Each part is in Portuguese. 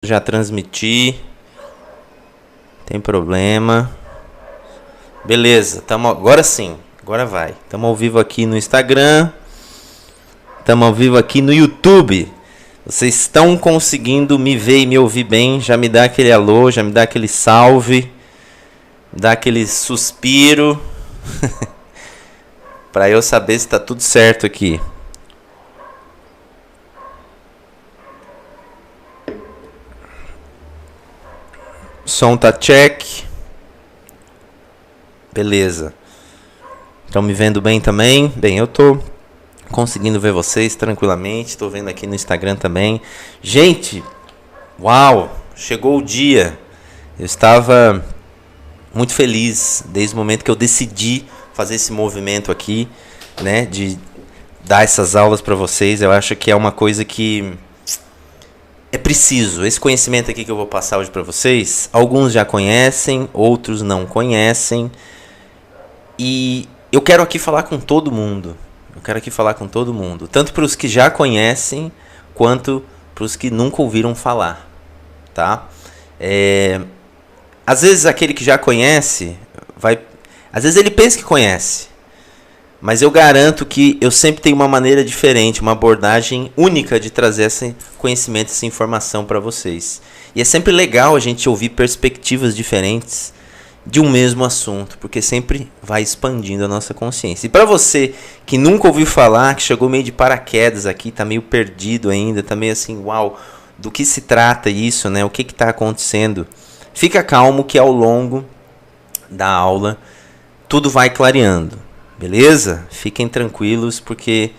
Já transmiti, tem problema. Beleza, agora sim, agora vai. Estamos ao vivo aqui no Instagram, estamos ao vivo aqui no YouTube. Vocês estão conseguindo me ver e me ouvir bem? Já me dá aquele alô, já me dá aquele salve, dá aquele suspiro, para eu saber se está tudo certo aqui. Som tá check. Beleza. Estão me vendo bem também? Bem, eu tô conseguindo ver vocês tranquilamente. Estou vendo aqui no Instagram também. Gente, uau! Chegou o dia. Eu estava muito feliz desde o momento que eu decidi fazer esse movimento aqui, né? De dar essas aulas para vocês. Eu acho que é uma coisa que é preciso. Esse conhecimento aqui que eu vou passar hoje para vocês, alguns já conhecem, outros não conhecem. E eu quero aqui falar com todo mundo. Eu quero aqui falar com todo mundo. Tanto para os que já conhecem, quanto para os que nunca ouviram falar. Tá? Às vezes aquele que já conhece, às vezes ele pensa que conhece. Mas eu garanto que eu sempre tenho uma maneira diferente, uma abordagem única de trazer esse conhecimento, essa informação para vocês. E é sempre legal a gente ouvir perspectivas diferentes de um mesmo assunto, porque sempre vai expandindo a nossa consciência. E para você que nunca ouviu falar, que chegou meio de paraquedas aqui, tá meio perdido ainda, tá meio assim, uau, do que se trata isso, né? O que está acontecendo? Fica calmo que ao longo da aula tudo vai clareando. Beleza? Fiquem tranquilos, porque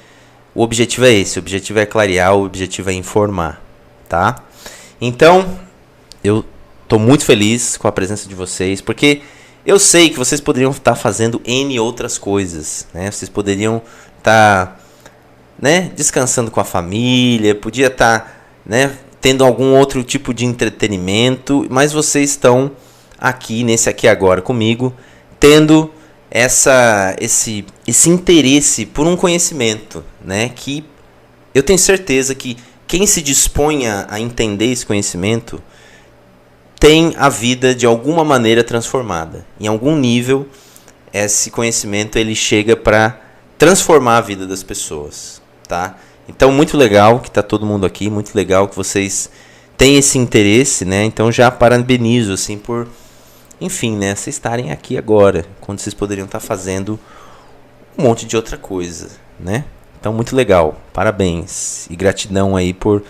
o objetivo é esse. O objetivo é clarear, o objetivo é informar. Tá? Então, eu estou muito feliz com a presença de vocês, porque eu sei que vocês poderiam estar fazendo N outras coisas. Né? Vocês poderiam estar descansando com a família, podia estar tendo algum outro tipo de entretenimento, mas vocês estão aqui, nesse aqui agora comigo, tendo esse interesse por um conhecimento, né? Que eu tenho certeza que quem se dispõe a entender esse conhecimento tem a vida de alguma maneira transformada. Em algum nível, esse conhecimento ele chega para transformar a vida das pessoas, tá? Então, muito legal que está todo mundo aqui, muito legal que vocês têm esse interesse, né? Então, já parabenizo assim por, enfim, vocês estarem aqui agora, quando vocês poderiam estar fazendo um monte de outra coisa, né? Então, muito legal. Parabéns e gratidão aí por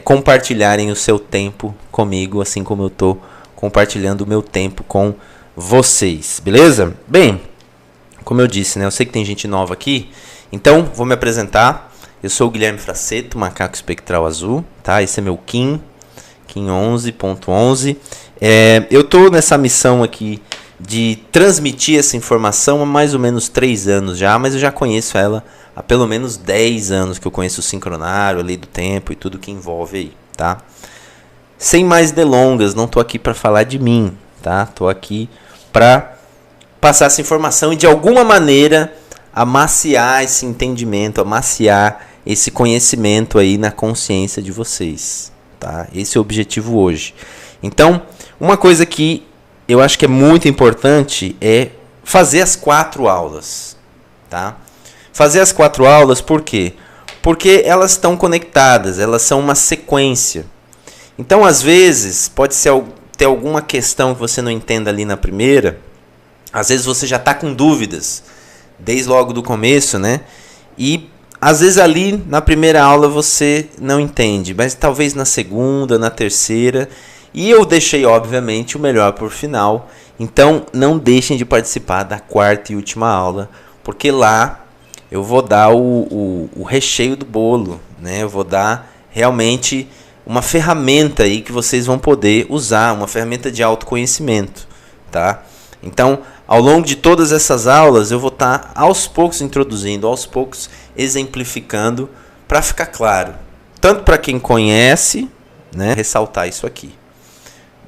compartilharem o seu tempo comigo, assim como eu estou compartilhando o meu tempo com vocês, beleza? Bem, como eu disse, eu sei que tem gente nova aqui, então vou me apresentar. Eu sou o Guilherme Fraceto, macaco espectral azul, tá? Esse é meu Kim 11.11. Eu estou nessa missão aqui de transmitir essa informação há mais ou menos 3 anos já, mas eu já conheço ela há pelo menos 10 anos que eu conheço o sincronário, a lei do tempo e tudo que envolve aí, tá? Sem mais delongas, não estou aqui para falar de mim, tá? Estou aqui para passar essa informação e de alguma maneira amaciar esse entendimento, amaciar esse conhecimento aí na consciência de vocês, tá? Esse é o objetivo hoje. Então, uma coisa que eu acho que é muito importante é fazer as 4 aulas, tá? Fazer as 4 aulas por quê? Porque elas estão conectadas, elas são uma sequência. Então, às vezes, pode ter alguma questão que você não entenda ali na primeira, às vezes você já está com dúvidas, desde logo do começo, né? E às vezes ali na primeira aula você não entende, mas talvez na segunda, na terceira. E eu deixei, obviamente, o melhor por final. Então, não deixem de participar da 4ª e última aula, porque lá eu vou dar o recheio do bolo, né? Eu vou dar realmente uma ferramenta aí que vocês vão poder usar, uma ferramenta de autoconhecimento, tá? Então, ao longo de todas essas aulas, eu vou estar aos poucos introduzindo, aos poucos exemplificando, para ficar claro. Tanto para quem conhece, né, ressaltar isso aqui.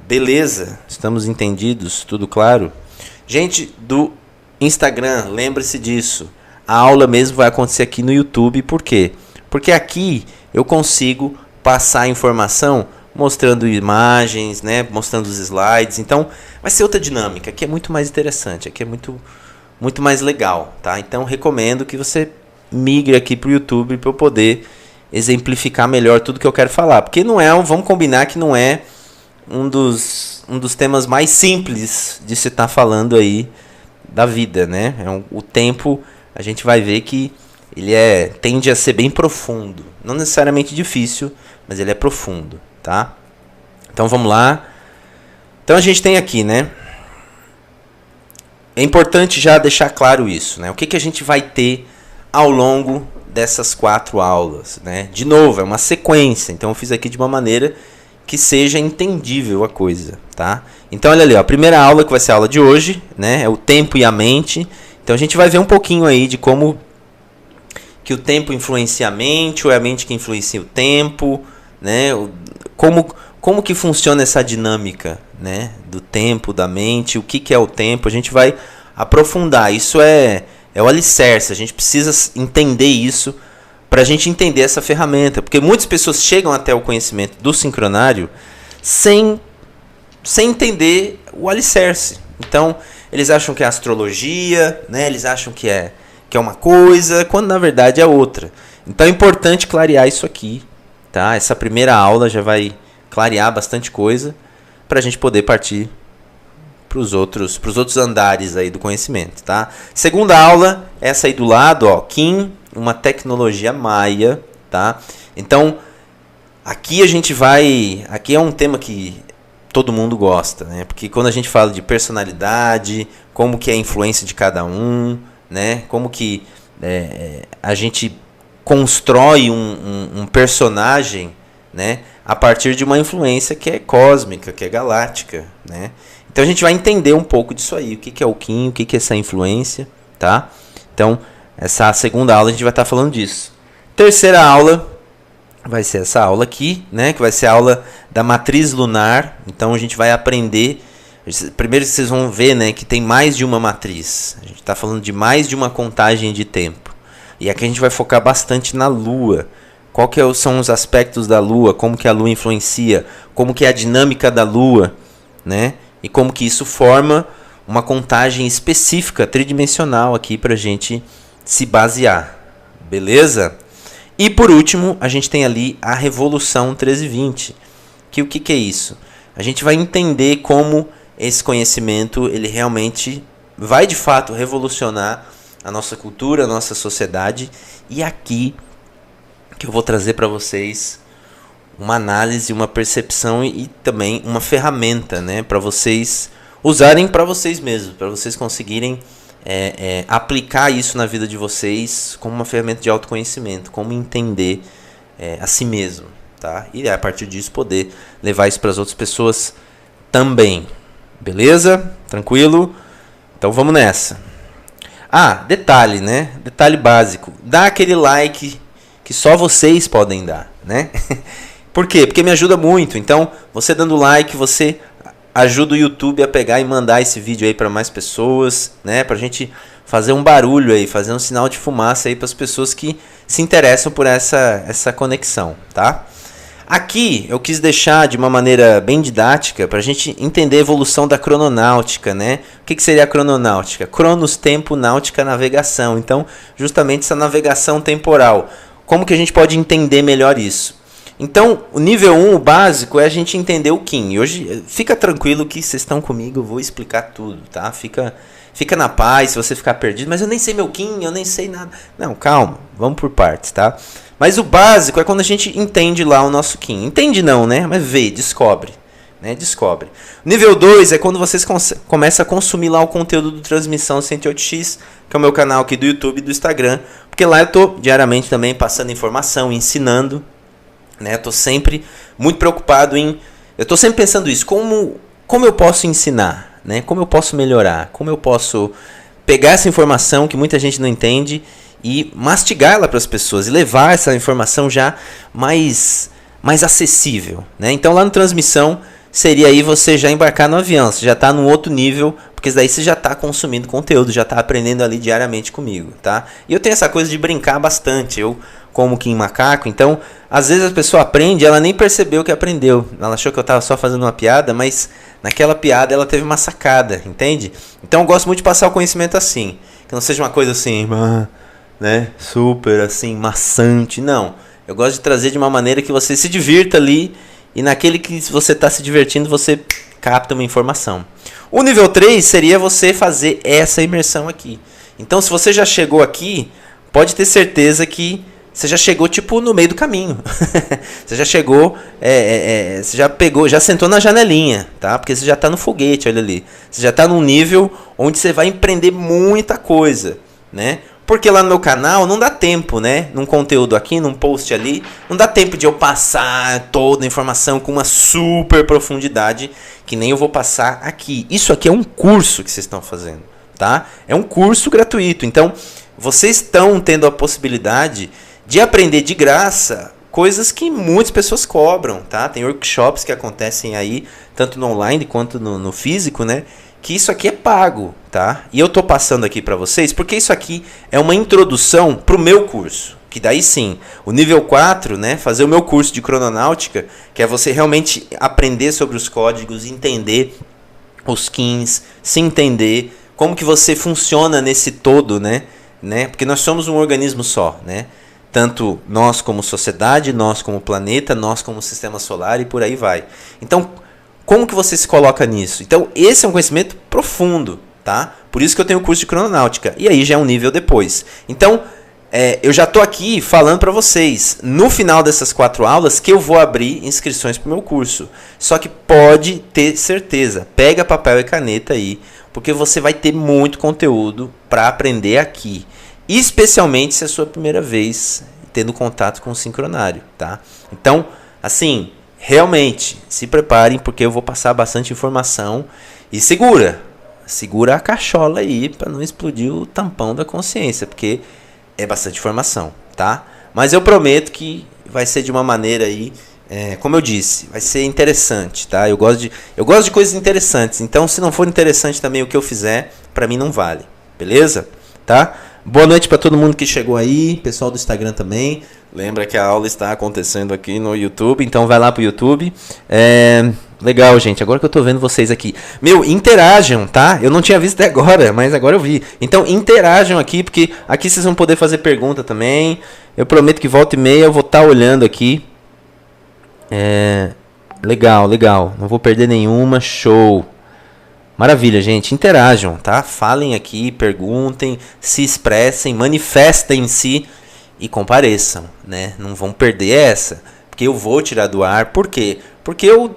Beleza? Estamos entendidos? Tudo claro? Gente do Instagram, lembre-se disso. A aula mesmo vai acontecer aqui no YouTube. Por quê? Porque aqui eu consigo passar a informação mostrando imagens, né, mostrando os slides. Então, vai ser outra dinâmica, que é muito mais interessante, que é muito mais legal, tá? Então, recomendo que você migre aqui para o YouTube para eu poder exemplificar melhor tudo que eu quero falar. Porque não é, vamos combinar que não é um dos temas mais simples de se estar falando aí da vida, né? O tempo, a gente vai ver que ele tende a ser bem profundo. Não necessariamente difícil, mas ele é profundo, tá? Então vamos lá. Então a gente tem aqui, né? É importante já deixar claro isso, né? O que a gente vai ter ao longo dessas 4 aulas, né? De novo, é uma sequência. Então eu fiz aqui de uma maneira que seja entendível a coisa, tá? Então olha ali, ó, a primeira aula que vai ser a aula de hoje, né? É o tempo e a mente. Então a gente vai ver um pouquinho aí de como que o tempo influencia a mente, ou é a mente que influencia o tempo, né? Como que funciona essa dinâmica, né? Do tempo, da mente, o que é o tempo, a gente vai aprofundar. Isso é o alicerce, a gente precisa entender isso para a gente entender essa ferramenta, porque muitas pessoas chegam até o conhecimento do sincronário sem entender o alicerce. Então, eles acham que é astrologia, né? Eles acham que é uma coisa, quando na verdade é outra. Então é importante clarear isso aqui, tá? Essa primeira aula já vai clarear bastante coisa para a gente poder partir para os outros andares aí do conhecimento, tá? Segunda aula, essa aí do lado, ó, Kim, uma tecnologia maia, tá? Então, aqui aqui é um tema que todo mundo gosta, né? Porque quando a gente fala de personalidade, como que é a influência de cada um, né? Como que a gente constrói um personagem, né? A partir de uma influência que é cósmica, que é galáctica, né? Então a gente vai entender um pouco disso aí, o que é o Kim, o que é essa influência, tá? Então, essa segunda aula a gente vai estar falando disso. Terceira aula vai ser essa aula aqui, né? Que vai ser a aula da matriz lunar. Então a gente vai aprender. Primeiro vocês vão ver, né, que tem mais de uma matriz. A gente está falando de mais de uma contagem de tempo. E aqui a gente vai focar bastante na Lua. Qual que são os aspectos da Lua, como que a Lua influencia, como que é a dinâmica da Lua, né? E como que isso forma uma contagem específica, tridimensional aqui para a gente se basear. Beleza? E por último, a gente tem ali a Revolução 1320. Que o que é isso? A gente vai entender como esse conhecimento ele realmente vai de fato revolucionar a nossa cultura, a nossa sociedade. E aqui que eu vou trazer para vocês uma análise, uma percepção e também uma ferramenta, né, para vocês usarem para vocês mesmos, para vocês conseguirem aplicar isso na vida de vocês como uma ferramenta de autoconhecimento, como entender a si mesmo, tá? E a partir disso poder levar isso para as outras pessoas também. Beleza? Tranquilo? Então vamos nessa. Ah, detalhe, né? Detalhe básico. Dá aquele like que só vocês podem dar, né? Por quê? Porque me ajuda muito. Então, você dando like, você ajuda o YouTube a pegar e mandar esse vídeo aí para mais pessoas, né? Pra gente fazer um barulho aí, fazer um sinal de fumaça aí para as pessoas que se interessam por essa conexão, tá? Aqui eu quis deixar de uma maneira bem didática para a gente entender a evolução da crononáutica, né? O que seria a crononáutica? Cronos, tempo, náutica, navegação. Então, justamente essa navegação temporal. Como que a gente pode entender melhor isso? Então, o nível 1, o básico, é a gente entender o Kim. E hoje, fica tranquilo que vocês estão comigo, eu vou explicar tudo, tá? Fica na paz se você ficar perdido. Mas eu nem sei meu Kim, eu nem sei nada. Não, calma, vamos por partes, tá? Mas o básico é quando a gente entende lá o nosso Kim. Entende não, né? Mas vê, descobre. Né? Descobre. O nível 2 é quando vocês começam a consumir lá o conteúdo do Transmissão 108X, que é o meu canal aqui do YouTube e do Instagram. Porque lá eu estou diariamente também passando informação, ensinando. Né? Eu estou sempre muito preocupado eu estou sempre pensando isso, como eu posso ensinar, né? Como eu posso melhorar, como eu posso pegar essa informação que muita gente não entende e mastigá-la para as pessoas e levar essa informação já mais acessível, né? Então lá no Transmissão seria aí você já embarcar no avião. Você já está num outro nível, porque daí você já está consumindo conteúdo, já está aprendendo ali diariamente comigo, tá? E eu tenho essa coisa de brincar bastante. Eu como Kim Macaco, então às vezes a pessoa aprende, ela nem percebeu que aprendeu. Ela achou que eu estava só fazendo uma piada, mas naquela piada ela teve uma sacada, entende? Então eu gosto muito de passar o conhecimento assim, que não seja uma coisa assim, né, super assim, maçante, não. Eu gosto de trazer de uma maneira que você se divirta ali, e naquele que você está se divertindo, você capta uma informação. O nível 3 seria você fazer essa imersão aqui. Então se você já chegou aqui, pode ter certeza que você já chegou tipo no meio do caminho. Você já chegou, você já pegou, já sentou na janelinha, tá? Porque você já está no foguete, olha ali. Você já está num nível onde você vai empreender muita coisa, né? Porque lá no meu canal não dá tempo, né? Num conteúdo aqui, num post ali, não dá tempo de eu passar toda a informação com uma super profundidade que nem eu vou passar aqui. Isso aqui é um curso que vocês estão fazendo, tá? É um curso gratuito. Então, vocês estão tendo a possibilidade de aprender de graça coisas que muitas pessoas cobram, tá? Tem workshops que acontecem aí, tanto no online quanto no físico, né? Que isso aqui é pago, tá? E eu tô passando aqui para vocês porque isso aqui é uma introdução pro meu curso. Que daí sim, o nível 4, né? Fazer o meu curso de crononáutica, que é você realmente aprender sobre os códigos, entender os skins, se entender, como que você funciona nesse todo, né? Porque nós somos um organismo só, né? Tanto nós como sociedade, nós como planeta, nós como sistema solar e por aí vai. Então, como que você se coloca nisso? Então, esse é um conhecimento profundo, tá? Por isso que eu tenho o curso de crononáutica. E aí já é um nível depois. Então, eu já estou aqui falando para vocês, no final dessas 4 aulas, que eu vou abrir inscrições para o meu curso. Só que pode ter certeza, pega papel e caneta aí, porque você vai ter muito conteúdo para aprender aqui. Especialmente se é a sua primeira vez tendo contato com o sincronário, tá? Então, assim, realmente, se preparem, porque eu vou passar bastante informação. E segura a cachola aí para não explodir o tampão da consciência, porque é bastante informação, tá? Mas eu prometo que vai ser de uma maneira aí, como eu disse, vai ser interessante, tá? Eu gosto de coisas interessantes, então se não for interessante também o que eu fizer, para mim não vale, beleza? Tá? Boa noite para todo mundo que chegou aí, pessoal do Instagram também. Lembra que a aula está acontecendo aqui no YouTube, então vai lá pro YouTube. Legal, gente, agora que eu tô vendo vocês aqui. Interajam, tá? Eu não tinha visto até agora, mas agora eu vi. Então interajam aqui, porque aqui vocês vão poder fazer pergunta também. Eu prometo que volta e meia eu vou estar olhando aqui. Legal. Não vou perder nenhuma, show. Maravilha, gente. Interajam, tá? Falem aqui, perguntem, se expressem, manifestem-se e compareçam, né? Não vão perder essa, porque eu vou tirar do ar. Por quê? Porque eu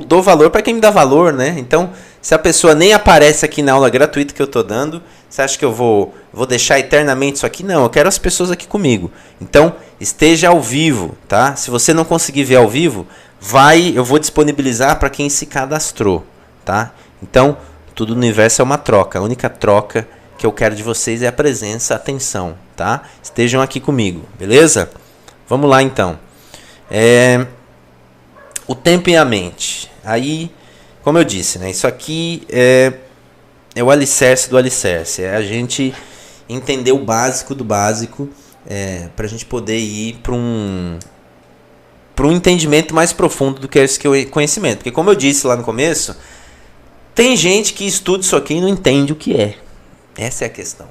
dou valor para quem me dá valor, né? Então, se a pessoa nem aparece aqui na aula gratuita que eu tô dando, você acha que eu vou deixar eternamente isso aqui? Não, eu quero as pessoas aqui comigo. Então, esteja ao vivo, tá? Se você não conseguir ver ao vivo, eu vou disponibilizar para quem se cadastrou, tá? Então, tudo no universo é uma troca. A única troca que eu quero de vocês é a presença, a atenção, tá? Estejam aqui comigo, beleza? Vamos lá, então. O tempo e a mente. Aí, como eu disse, né? Isso aqui é o alicerce do alicerce. É a gente entender o básico do básico, para a gente poder ir para um entendimento mais profundo do que esse conhecimento. Porque, como eu disse lá no começo, tem gente que estuda isso aqui e não entende o que é. Essa é a questão.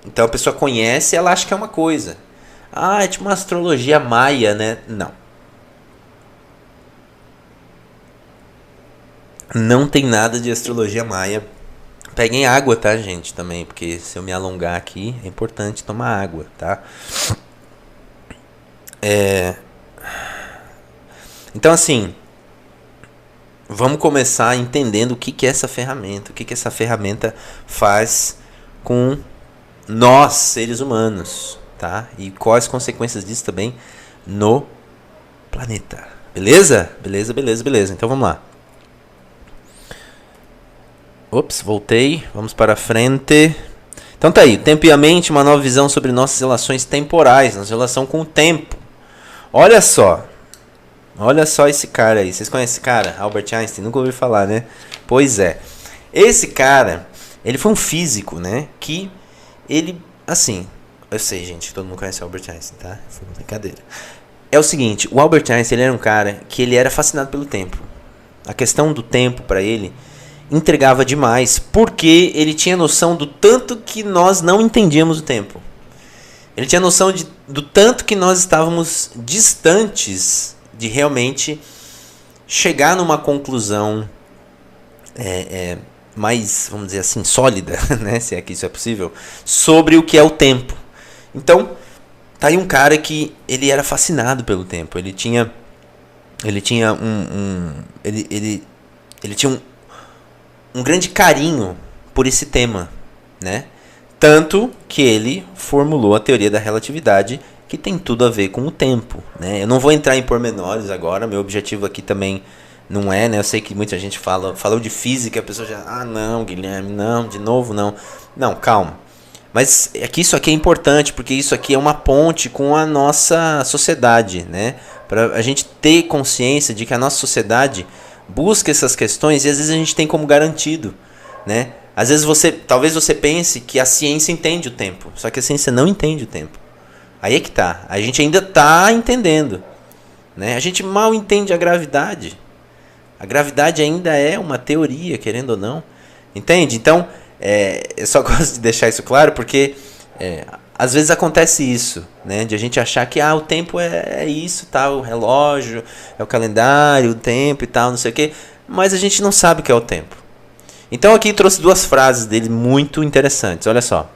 Então a pessoa conhece e ela acha que é uma coisa. É tipo uma astrologia maia, né? Não. Não tem nada de astrologia maia. Peguem água, tá, gente? Também, porque se eu me alongar aqui, é importante tomar água, tá? Então, assim, vamos começar entendendo o que é essa ferramenta, o que essa ferramenta faz com nós, seres humanos, tá? E quais as consequências disso também no planeta. Beleza? Beleza. Então vamos lá. Ops, voltei. Vamos para frente. Então tá aí, tempo e a mente, uma nova visão sobre nossas relações temporais, nossa relação com o tempo. Olha só. Olha só esse cara aí. Vocês conhecem esse cara? Albert Einstein? Nunca ouvi falar, né? Pois é. Esse cara, ele foi um físico, né? Que ele, assim... Eu sei, gente, todo mundo conhece o Albert Einstein, tá? Foi uma brincadeira. É o seguinte, o Albert Einstein, ele era um cara que ele era fascinado pelo tempo. A questão do tempo, para ele, entregava demais, porque ele tinha noção do tanto que nós não entendíamos o tempo. Ele tinha noção do tanto que nós estávamos distantes de realmente chegar numa conclusão mais, vamos dizer assim, sólida, né, se é que isso é possível, sobre o que é o tempo. Então, tá aí um cara que ele era fascinado pelo tempo. Ele tinha um grande carinho por esse tema, né? Tanto que ele formulou a teoria da relatividade, que tem tudo a ver com o tempo, né? Eu não vou entrar em pormenores agora, meu objetivo aqui também não é, né? Eu sei que muita gente falou de física, a pessoa já, não, Guilherme, não, de novo não. Não, calma. Mas é que isso aqui é importante, porque isso aqui é uma ponte com a nossa sociedade, né? Para a gente ter consciência de que a nossa sociedade busca essas questões e às vezes a gente tem como garantido, né? Às vezes talvez você pense que a ciência entende o tempo, só que a ciência não entende o tempo. Aí é que tá. A gente ainda tá entendendo, né? A gente mal entende a gravidade. A gravidade ainda é uma teoria, querendo ou não. Entende? Então, eu só gosto de deixar isso claro porque às vezes acontece isso, né? De a gente achar que o tempo é isso, tá? O relógio, é o calendário, o tempo e tal, não sei o quê. Mas a gente não sabe o que é o tempo. Então aqui trouxe duas frases dele muito interessantes, olha só.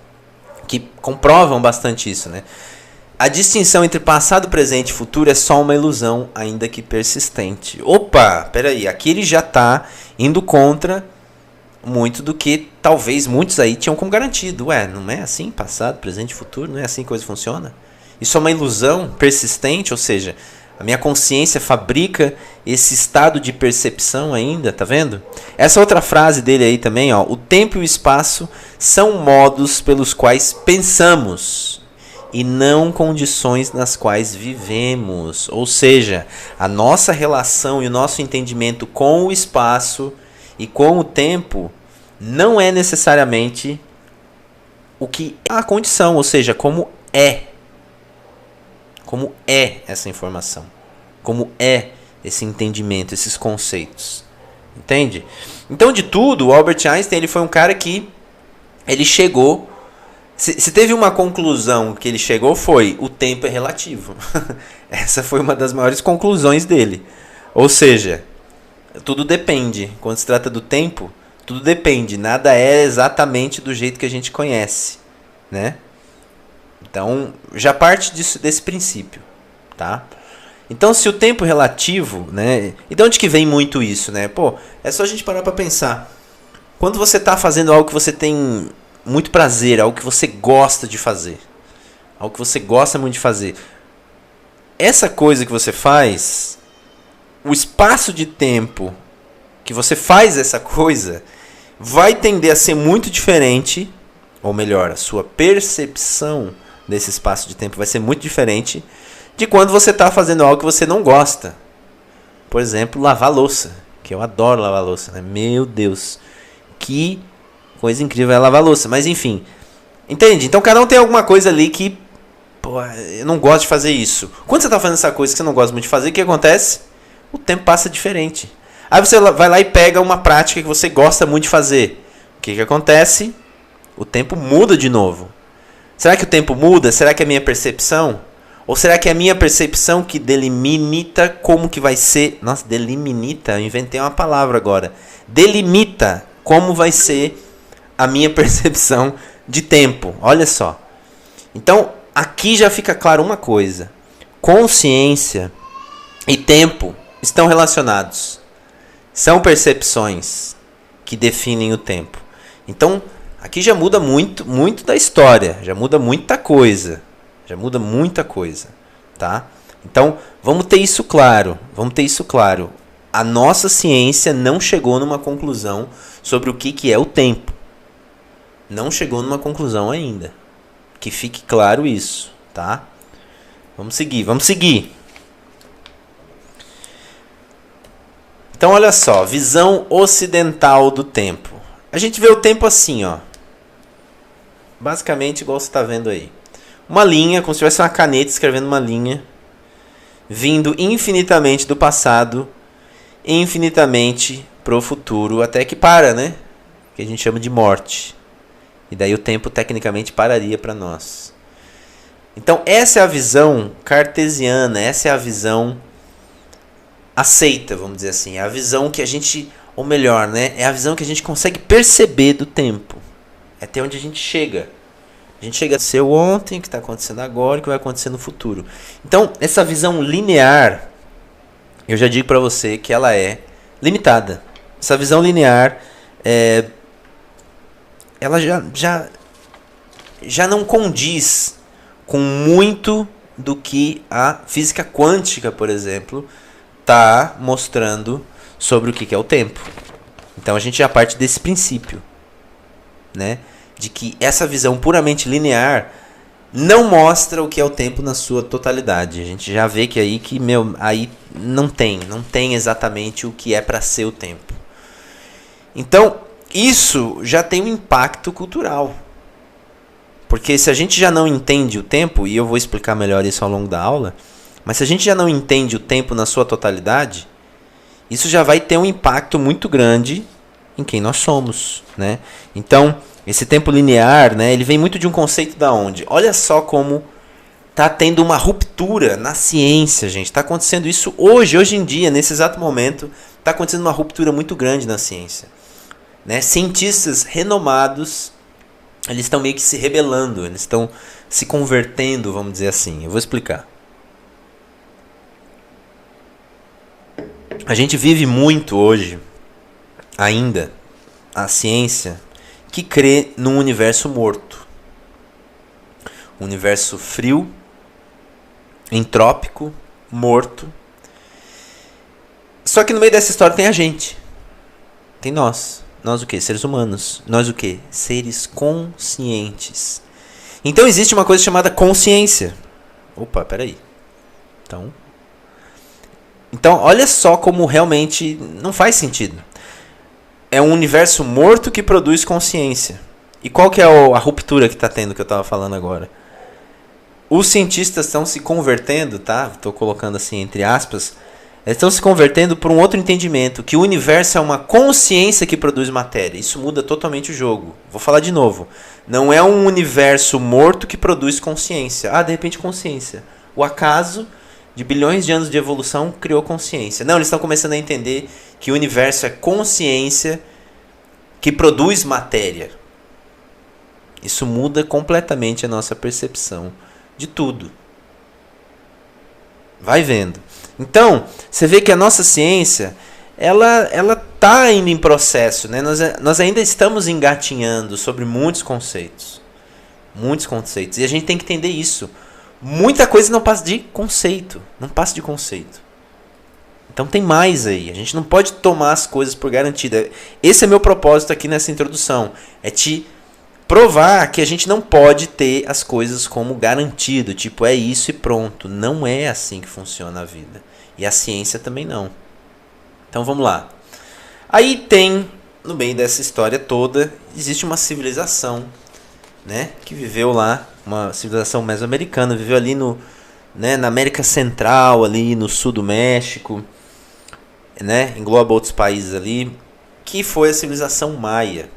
Que comprovam bastante isso, né? A distinção entre passado, presente e futuro é só uma ilusão, ainda que persistente. Opa, peraí, aqui ele já está indo contra muito do que talvez muitos aí tinham como garantido. Não é assim, passado, presente e futuro, não é assim que a coisa funciona? Isso é uma ilusão persistente, ou seja, a minha consciência fabrica esse estado de percepção ainda, tá vendo? Essa outra frase dele aí também, ó, o tempo e o espaço são modos pelos quais pensamos e não condições nas quais vivemos. Ou seja, a nossa relação e o nosso entendimento com o espaço e com o tempo não é necessariamente o que é a condição, ou seja, como é essa informação, como é esse entendimento, esses conceitos. Entende? Então, de tudo, o Albert Einstein ele foi um cara que ele chegou... Se teve uma conclusão que ele chegou foi o tempo é relativo. Essa foi uma das maiores conclusões dele. Ou seja, tudo depende. Quando se trata do tempo, tudo depende. Nada é exatamente do jeito que a gente conhece, né? Então, já parte desse princípio, tá? Então, se o tempo é relativo, né? E de onde que vem muito isso, né? Pô, é só a gente parar para pensar. Quando você está fazendo algo que você tem muito prazer, algo que você gosta de fazer, algo que você gosta muito de fazer, essa coisa que você faz, o espaço de tempo que você faz essa coisa vai tender a ser muito diferente, ou melhor, a sua percepção desse espaço de tempo vai ser muito diferente de quando você está fazendo algo que você não gosta. Por exemplo, lavar louça, que eu adoro lavar louça, né? Meu Deus, que coisa incrível é lavar louça, mas enfim. Entende? Então cada um tem alguma coisa ali que, pô, eu não gosto de fazer isso. Quando você está fazendo essa coisa que você não gosta muito de fazer, o que acontece? O tempo passa diferente. Aí você vai lá e pega uma prática que você gosta muito de fazer. O que acontece? O tempo muda de novo. Será que o tempo muda? Será que é a minha percepção? Ou será que é a minha percepção que delimita como que vai ser... Nossa, delimita, eu inventei uma palavra agora. Delimita como vai ser a minha percepção de tempo. Olha só. Então, aqui já fica claro uma coisa. Consciência e tempo estão relacionados. São percepções que definem o tempo. Então, aqui já muda muito, muito da história. Já muda muita coisa. Já muda muita coisa. Tá? Então, vamos ter isso claro. Vamos ter isso claro. A nossa ciência não chegou numa conclusão sobre o que é o tempo. Não chegou numa conclusão ainda. Que fique claro isso, tá? Vamos seguir, vamos seguir. Então olha só, visão ocidental do tempo. A gente vê o tempo assim, ó. Basicamente igual você está vendo aí. Uma linha, como se tivesse uma caneta escrevendo uma linha, vindo infinitamente do passado, infinitamente pro futuro, até que para, né? Que a gente chama de morte. E daí o tempo tecnicamente pararia para nós. Então essa é a visão cartesiana, essa é a visão aceita, vamos dizer assim. É a visão que a gente, ou melhor, né? É a visão que a gente consegue perceber do tempo. É até onde a gente chega. A gente chega a ser o ontem, o que está acontecendo agora e o que vai acontecer no futuro. Então, essa visão linear, eu já digo para você que ela é limitada. Essa visão linear, ela já não condiz com muito do que a física quântica, por exemplo, está mostrando sobre o que é o tempo. Então, a gente já parte desse princípio, né? De que essa visão puramente linear não mostra o que é o tempo na sua totalidade. A gente já vê que aí aí não tem exatamente o que é para ser o tempo. Então, isso já tem um impacto cultural. Porque se a gente já não entende o tempo, e eu vou explicar melhor isso ao longo da aula, mas se a gente já não entende o tempo na sua totalidade, isso já vai ter um impacto muito grande em quem nós somos, né? Então, esse tempo linear, né, ele vem muito de um conceito da onde? Olha só como está tendo uma ruptura na ciência, gente. Está acontecendo isso hoje em dia, nesse exato momento, está acontecendo uma ruptura muito grande na ciência. Né? Cientistas renomados, eles estão meio que se rebelando, eles estão se convertendo, vamos dizer assim. Eu vou explicar. A gente vive muito hoje, ainda, a ciência que crê num universo morto. Um universo frio, entrópico, morto. Só que no meio dessa história tem a gente. Tem nós. Nós o quê? Seres humanos. Nós o quê? Seres conscientes. Então existe uma coisa chamada consciência. Opa, peraí. Então olha só como realmente não faz sentido. É um universo morto que produz consciência. E qual que é a ruptura que está tendo que eu estava falando agora? Os cientistas estão se convertendo, tá? Estou colocando assim entre aspas. Eles estão se convertendo por um outro entendimento. Que o universo é uma consciência que produz matéria. Isso muda totalmente o jogo. Vou falar de novo. Não é um universo morto que produz consciência. Ah, de repente consciência. O acaso de bilhões de anos de evolução criou consciência. Não, eles estão começando a entender que o universo é consciência que produz matéria. Isso muda completamente a nossa percepção de tudo. Vai vendo. Então, você vê que a nossa ciência, ela está ainda em processo, né? Nós ainda estamos engatinhando sobre muitos conceitos. Muitos conceitos. E a gente tem que entender isso. Muita coisa não passa de conceito. Não passa de conceito. Então tem mais aí. A gente não pode tomar as coisas por garantida. Esse é meu propósito aqui nessa introdução. É te provar que a gente não pode ter as coisas como garantido. Tipo, é isso e pronto. Não é assim que funciona a vida. E a ciência também não. Então vamos lá. Aí tem, no meio dessa história toda, existe uma civilização, né, que viveu lá. Uma civilização mesoamericana. Viveu ali na América Central, ali no sul do México. Né, engloba outros países ali. Que foi a civilização maia.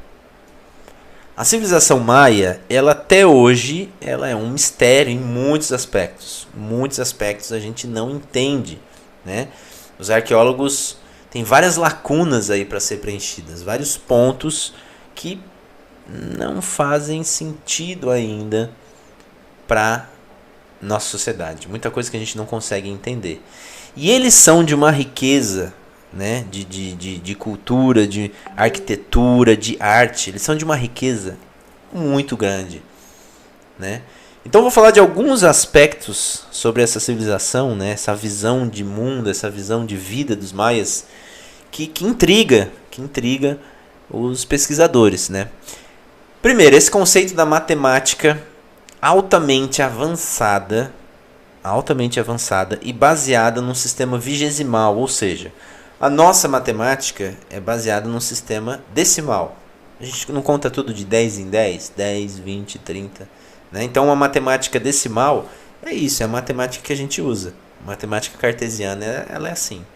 A civilização maia, ela até hoje, ela é um mistério em muitos aspectos. Muitos aspectos a gente não entende, né? Os arqueólogos têm várias lacunas aí para ser preenchidas, vários pontos que não fazem sentido ainda para nossa sociedade. Muita coisa que a gente não consegue entender. E eles são de uma riqueza, né, de cultura, de arquitetura, de arte. Eles são de uma riqueza muito grande, né? Então eu vou falar de alguns aspectos sobre essa civilização, né, essa visão de mundo, essa visão de vida dos maias que intriga os pesquisadores, né? Primeiro, esse conceito da matemática altamente avançada e baseada num sistema vigesimal, ou seja, A nossa matemática é baseada num sistema decimal. A gente não conta tudo de 10 em 10, 10, 20, 30. Né? Então, a matemática decimal é isso, é a matemática que a gente usa. A matemática cartesiana, ela é assim.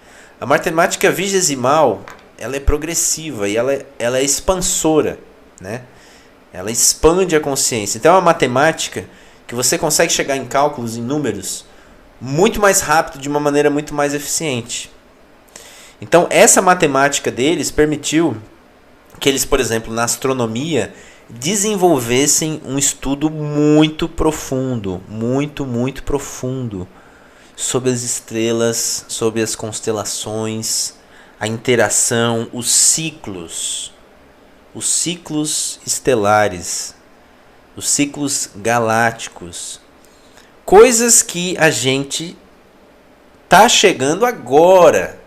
A matemática vigesimal, ela é progressiva e ela é expansora. Né? Ela expande a consciência. Então, é uma matemática que você consegue chegar em cálculos, em números, muito mais rápido, de uma maneira muito mais eficiente. Então, essa matemática deles permitiu que eles, por exemplo, na astronomia, desenvolvessem um estudo muito profundo, muito profundo, sobre as estrelas, sobre as constelações, a interação, os ciclos estelares, os ciclos galácticos, coisas que a gente tá chegando agora.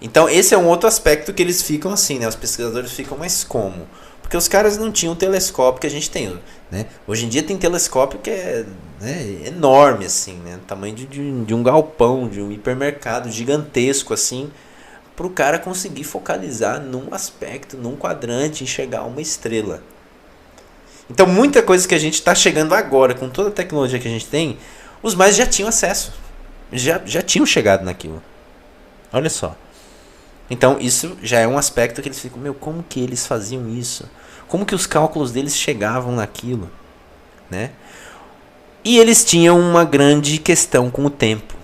Então esse é um outro aspecto que eles ficam assim, né? Os pesquisadores ficam, mas como? Porque os caras não tinham o telescópio que a gente tem, né? Hoje em dia tem telescópio que é, né, enorme, assim, né? Tamanho de um galpão, de um hipermercado gigantesco, assim, para o cara conseguir focalizar num aspecto, num quadrante, enxergar uma estrela. Então muita coisa que a gente está chegando agora, com toda a tecnologia que a gente tem, os mais já tinham acesso, já tinham chegado naquilo. Olha só. Então isso já é um aspecto que eles ficam, como que eles faziam isso? Como que os cálculos deles chegavam naquilo? Né? E eles tinham uma grande questão com o tempo.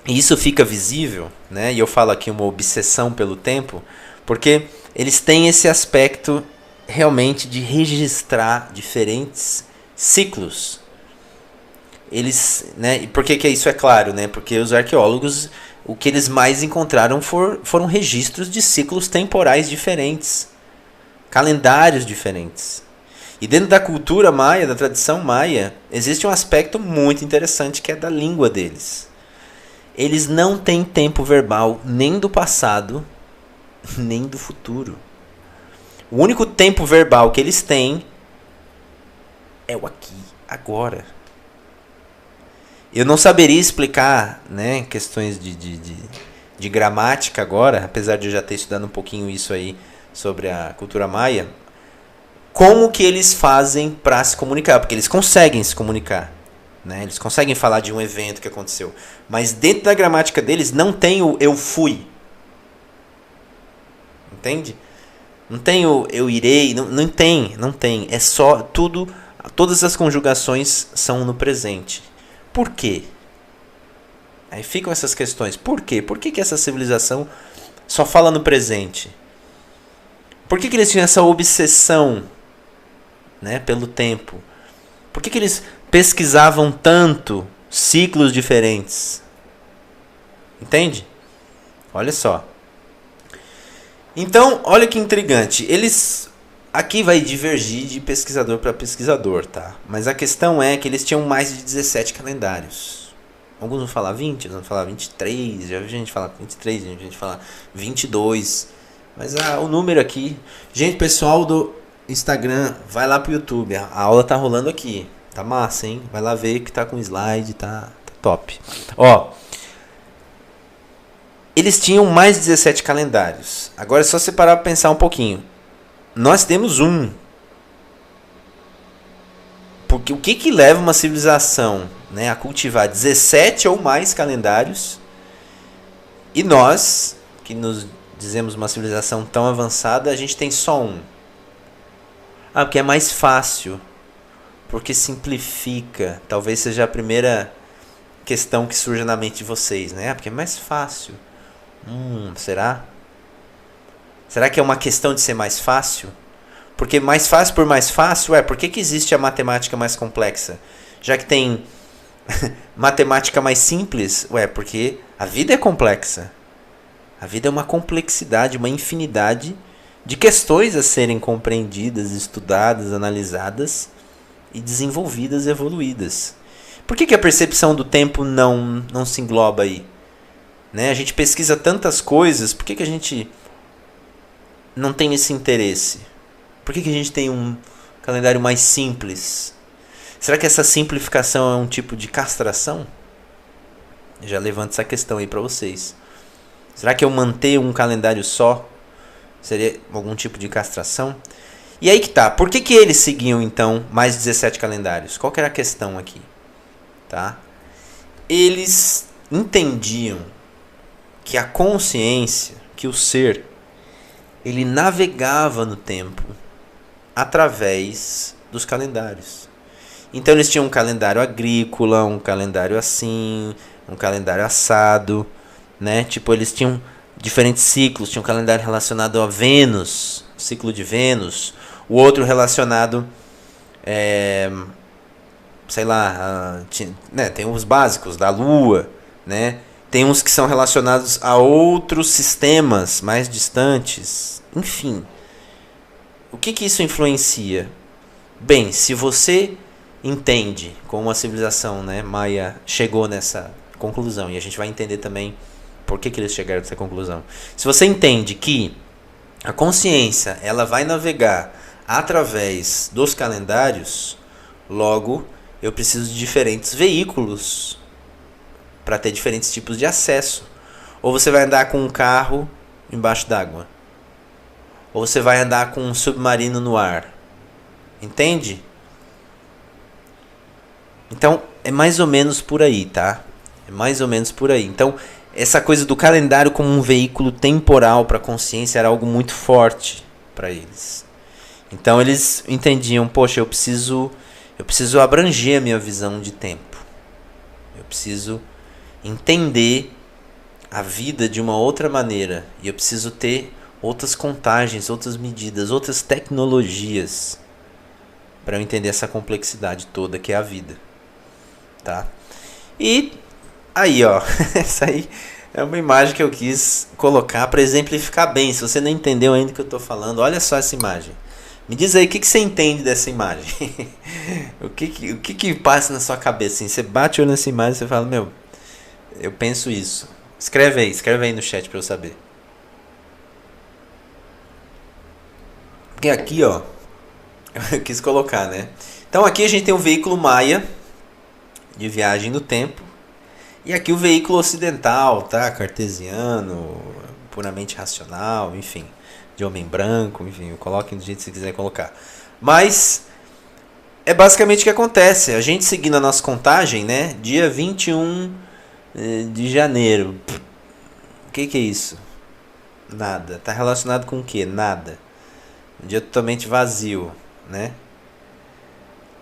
E isso fica visível, né? E eu falo aqui uma obsessão pelo tempo, porque eles têm esse aspecto realmente de registrar diferentes ciclos. Eles, né? E por que isso é claro, né? Porque os arqueólogos, o que eles mais encontraram foram registros de ciclos temporais diferentes, calendários diferentes. E dentro da cultura maia, da tradição maia, existe um aspecto muito interessante que é da língua deles. Eles não têm tempo verbal nem do passado, nem do futuro. O único tempo verbal que eles têm é o aqui, agora. Eu não saberia explicar, né, questões de gramática agora, apesar de eu já ter estudado um pouquinho isso aí sobre a cultura maia, como que eles fazem para se comunicar, porque eles conseguem se comunicar, né? Eles conseguem falar de um evento que aconteceu, mas dentro da gramática deles não tem o eu fui, entende? Não tem o eu irei, não tem, é só todas as conjugações são no presente. Por quê? Aí ficam essas questões. Por quê? Por que essa civilização só fala no presente? Por que eles tinham essa obsessão, né, pelo tempo? Por que eles pesquisavam tanto ciclos diferentes? Entende? Olha só. Então, olha que intrigante. Aqui vai divergir de pesquisador para pesquisador, tá? Mas a questão é que eles tinham mais de 17 calendários. Alguns vão falar 20, outros vão falar 23, já vi gente falar 23, já vi gente falar 22. Mas o número aqui... Gente, pessoal do Instagram, vai lá pro YouTube. A aula tá rolando aqui. Tá massa, hein? Vai lá ver que tá com slide, tá top. Ó, eles tinham mais de 17 calendários. Agora é só você parar pra pensar um pouquinho. Nós temos um. Porque o que leva uma civilização, né, a cultivar 17 ou mais calendários, e nós, que nos dizemos uma civilização tão avançada, a gente tem só um? Porque é mais fácil. Porque simplifica. Talvez seja a primeira questão que surja na mente de vocês, né? Porque é mais fácil. Será? Será que é uma questão de ser mais fácil? Porque mais fácil por mais fácil, por que existe a matemática mais complexa? Já que tem matemática mais simples, porque a vida é complexa. A vida é uma complexidade, uma infinidade de questões a serem compreendidas, estudadas, analisadas e desenvolvidas, evoluídas. Por que a percepção do tempo não se engloba aí? Né? A gente pesquisa tantas coisas, por que a gente não tem esse interesse? Por que a gente tem um calendário mais simples? Será que essa simplificação é um tipo de castração? Eu já levanto essa questão aí para vocês. Será que eu manter um calendário só seria algum tipo de castração? E aí que tá. Por que eles seguiam, então, mais 17 calendários? Qual que era a questão aqui? Tá? Eles entendiam que a consciência, que o ser, ele navegava no tempo através dos calendários. Então eles tinham um calendário agrícola, um calendário assim, um calendário assado, né? Tipo, eles tinham diferentes ciclos. Tinha um calendário relacionado a Vênus, ciclo de Vênus. O outro relacionado, sei lá, né? Tem os básicos da Lua, né? Tem uns que são relacionados a outros sistemas mais distantes. Enfim, o que isso influencia? Bem, se você entende como a civilização, né, maia chegou nessa conclusão, e a gente vai entender também por que eles chegaram nessa conclusão. Se você entende que a consciência ela vai navegar através dos calendários, logo eu preciso de diferentes veículos para ter diferentes tipos de acesso. Ou você vai andar com um carro embaixo d'água, ou você vai andar com um submarino no ar. Entende? Então, é mais ou menos por aí, tá? É mais ou menos por aí. Então, essa coisa do calendário como um veículo temporal para a consciência era algo muito forte para eles. Então, eles entendiam, poxa, eu preciso abranger a minha visão de tempo. Eu preciso entender a vida de uma outra maneira. E eu preciso ter outras contagens, outras medidas, outras tecnologias para eu entender essa complexidade toda que é a vida. Tá? E aí, ó, essa aí é uma imagem que eu quis colocar para exemplificar bem. Se você não entendeu ainda o que eu estou falando, olha só essa imagem. Me diz aí o que você entende dessa imagem. o que passa na sua cabeça? Assim, você bate o olho nessa imagem e você fala, meu, eu penso isso. Escreve aí no chat para eu saber. Porque aqui, ó, eu quis colocar, né? Então aqui a gente tem o veículo maia de viagem no tempo. E aqui o veículo ocidental, tá? Cartesiano, puramente racional, enfim. De homem branco, enfim. Coloquem do jeito que você quiser colocar. Mas é basicamente o que acontece. A gente seguindo a nossa contagem, né? Dia 21 de janeiro. O que é isso? Nada. Tá relacionado com o quê? Nada. Um dia totalmente vazio, né?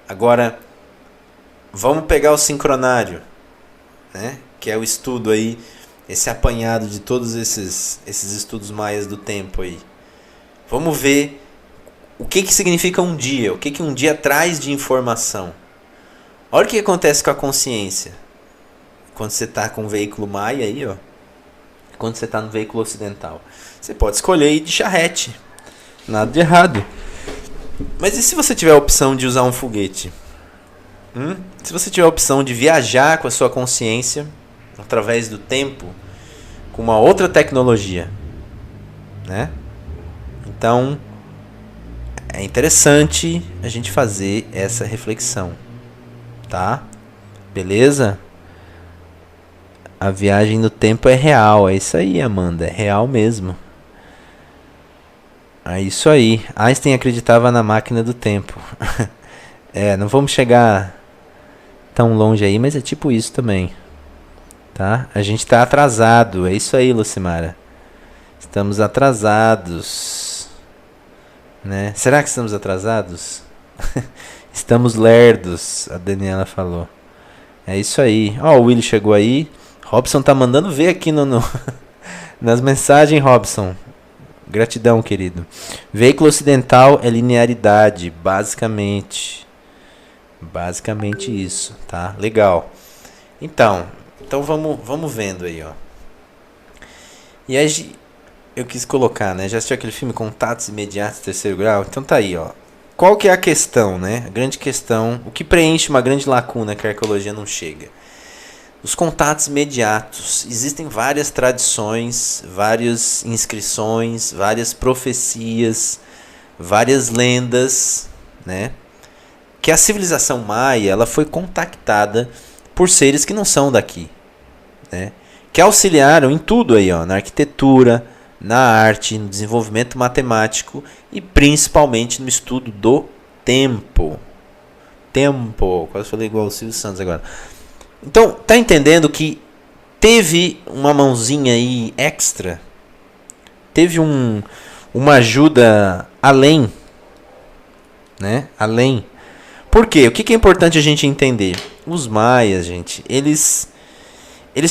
Agora, vamos pegar o sincronário, né? Que é o estudo aí, esse apanhado de todos esses estudos maias do tempo aí. Vamos ver o que significa um dia, o que um dia traz de informação. Olha o que acontece com a consciência quando você está com o veículo maia aí, ó. Quando você está no veículo ocidental. Você pode escolher ir de charrete. Nada de errado. Mas e se você tiver a opção de usar um foguete? Se você tiver a opção de viajar com a sua consciência através do tempo com uma outra tecnologia, né? Então é interessante a gente fazer essa reflexão, tá? Beleza? A viagem no tempo é real, é isso aí, Amanda, é real mesmo. É isso aí. Einstein acreditava na máquina do tempo. Não vamos chegar tão longe aí, mas é tipo isso também. Tá? A gente está atrasado. É isso aí, Lucimara. Estamos atrasados. Né? Será que estamos atrasados? Estamos lerdos, a Daniela falou. É isso aí. Ó, o Willy chegou aí. Robson tá mandando ver aqui nas mensagens, Robson. Gratidão, querido. Veículo ocidental é linearidade, basicamente. Basicamente isso, tá? Legal. Então vamos vendo aí, ó. E aí eu quis colocar, né? Já assistiu aquele filme Contatos Imediatos, Terceiro Grau? Então tá aí, ó. Qual que é a questão, né? A grande questão, o que preenche uma grande lacuna que a arqueologia não chega? Os contatos imediatos. Existem várias tradições, várias inscrições, várias profecias, várias lendas, né? Que a civilização maia ela foi contactada por seres que não são daqui, né? que auxiliaram em tudo aí, ó, na arquitetura, na arte, no desenvolvimento matemático e principalmente no estudo do tempo. Tempo, quase falei igual o Silvio Santos agora. Então, tá entendendo que teve uma mãozinha aí extra? Teve uma ajuda além, né? Além. Por quê? O que é importante a gente entender? Os maias, gente, eles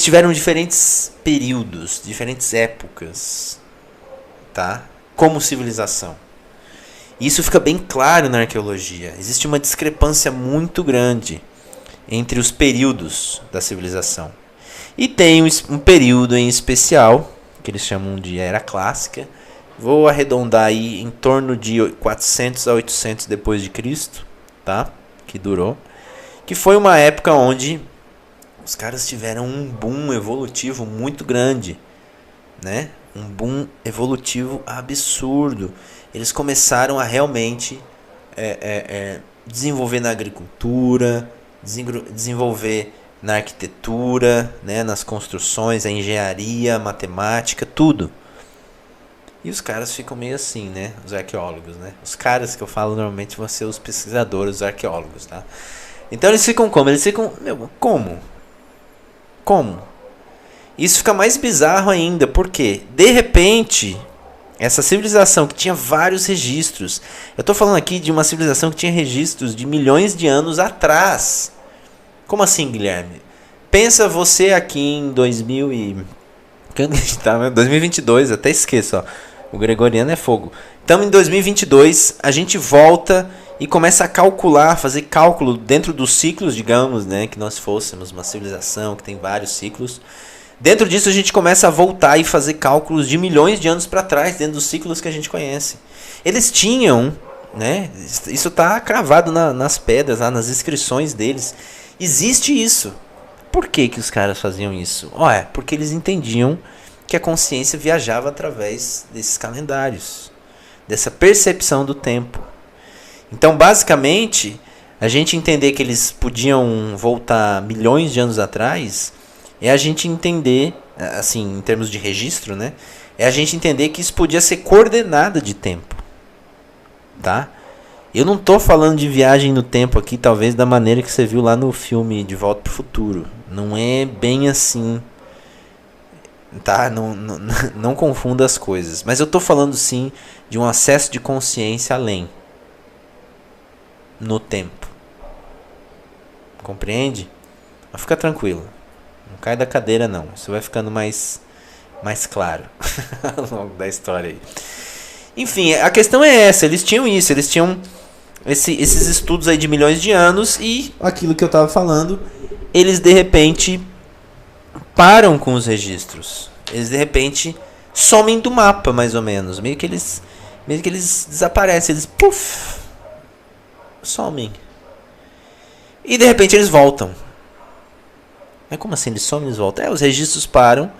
tiveram diferentes períodos, diferentes épocas, tá? Como civilização. Isso fica bem claro na arqueologia. Existe uma discrepância muito grande entre os períodos da civilização. E tem um período em especial, que eles chamam de Era Clássica. Vou arredondar aí em torno de 400 a 800 depois de Cristo, tá? Que durou. Que foi uma época onde os caras tiveram um boom evolutivo muito grande, né? Um boom evolutivo absurdo. Eles começaram a realmente desenvolver na agricultura, desenvolver na arquitetura, né? Nas construções, a engenharia, a matemática, tudo. E os caras ficam meio assim, né? Os arqueólogos, né? Os caras que eu falo normalmente vão ser os pesquisadores, os arqueólogos, tá? Então eles ficam como? Eles ficam... Como? Como? Isso fica mais bizarro ainda, porque de repente, essa civilização que tinha vários registros, eu estou falando aqui de uma civilização que tinha registros de milhões de anos atrás. Como assim, Guilherme? Pensa você aqui em 2022, até esqueço, ó. O gregoriano é fogo. Então em 2022 a gente volta e começa a calcular, fazer cálculo dentro dos ciclos, digamos, né, que nós fôssemos uma civilização que tem vários ciclos. Dentro disso a gente começa a voltar e fazer cálculos de milhões de anos para trás, dentro dos ciclos que a gente conhece. Eles tinham, né, isso está cravado nas pedras, lá nas inscrições deles. Existe isso. Por que os caras faziam isso? Porque eles entendiam que a consciência viajava através desses calendários, dessa percepção do tempo. Então, basicamente, a gente entender que eles podiam voltar milhões de anos atrás é a gente entender, assim, em termos de registro, né? É a gente entender que isso podia ser coordenada de tempo, tá? Eu não tô falando de viagem no tempo aqui, talvez da maneira que você viu lá no filme De Volta pro Futuro. Não é bem assim, tá? Não confunda as coisas. Mas eu tô falando sim de um acesso de consciência além, no tempo. Compreende? Mas fica tranquilo. Não cai da cadeira não. Isso vai ficando mais claro ao longo da história aí. Enfim, a questão é essa. Eles tinham isso. Eles tinham esses estudos aí de milhões de anos. E aquilo que eu estava falando, eles de repente param com os registros. Eles de repente somem do mapa, mais ou menos. Meio que eles desaparecem. Eles somem. E de repente eles voltam. Mas como assim? Eles somem e eles voltam? Os registros param.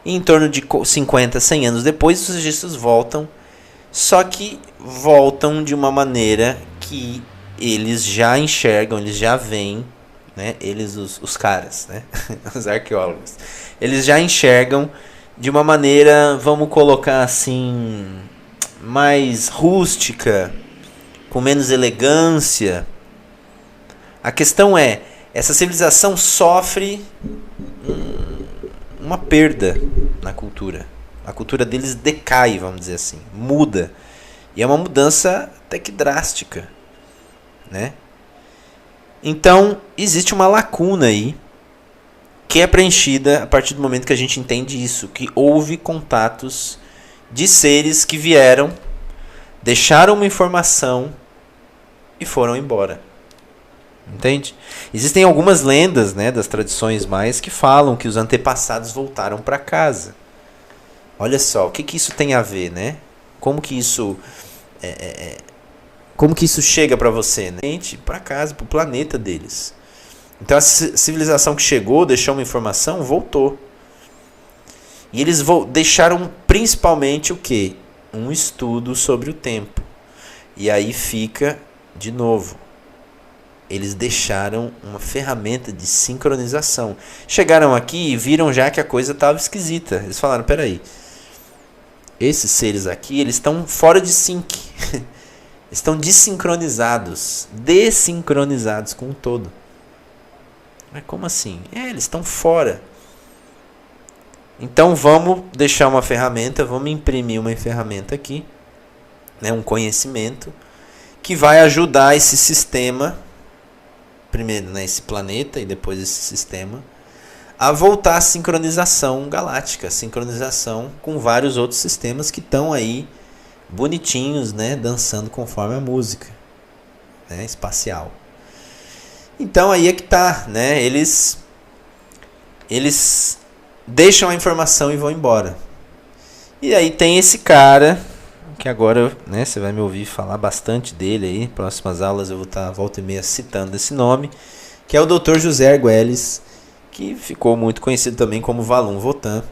E em torno de 50, 100 anos depois, os registros voltam. Só que voltam de uma maneira que eles já enxergam, eles já veem, né? Eles, os caras, né? Os arqueólogos. Eles já enxergam de uma maneira, vamos colocar assim, mais rústica, com menos elegância. A questão é, essa civilização sofre uma perda na cultura. A cultura deles decai, vamos dizer assim, muda. E é uma mudança até que drástica, né? Então, existe uma lacuna aí que é preenchida a partir do momento que a gente entende isso, que houve contatos de seres que vieram, deixaram uma informação e foram embora. Entende? Existem algumas lendas, né, das tradições maias que falam que os antepassados voltaram para casa. Olha só, o que isso tem a ver, né? Como que isso chega para você, né? Para casa, para o planeta deles. Então a civilização que chegou, deixou uma informação, voltou. E eles deixaram principalmente o quê? Um estudo sobre o tempo. E aí fica de novo. eles deixaram uma ferramenta de sincronização. Chegaram aqui e viram já que a coisa estava esquisita. Eles falaram, peraí, esses seres aqui, eles estão fora de sync. Estão desincronizados com o todo. Mas como assim? Eles estão fora. Então vamos deixar uma ferramenta, vamos imprimir uma ferramenta aqui, né, um conhecimento, que vai ajudar esse sistema, primeiro, né, esse planeta e depois esse sistema, a voltar à sincronização galáctica, sincronização com vários outros sistemas que estão aí bonitinhos, né, dançando conforme a música, né, espacial. Então aí é que tá, né, eles deixam a informação e vão embora. E aí tem esse cara, que agora, né, você vai me ouvir falar bastante dele aí, próximas aulas eu vou estar volta e meia citando esse nome, que é o Dr. José Argüelles, que ficou muito conhecido também como Valum Votan,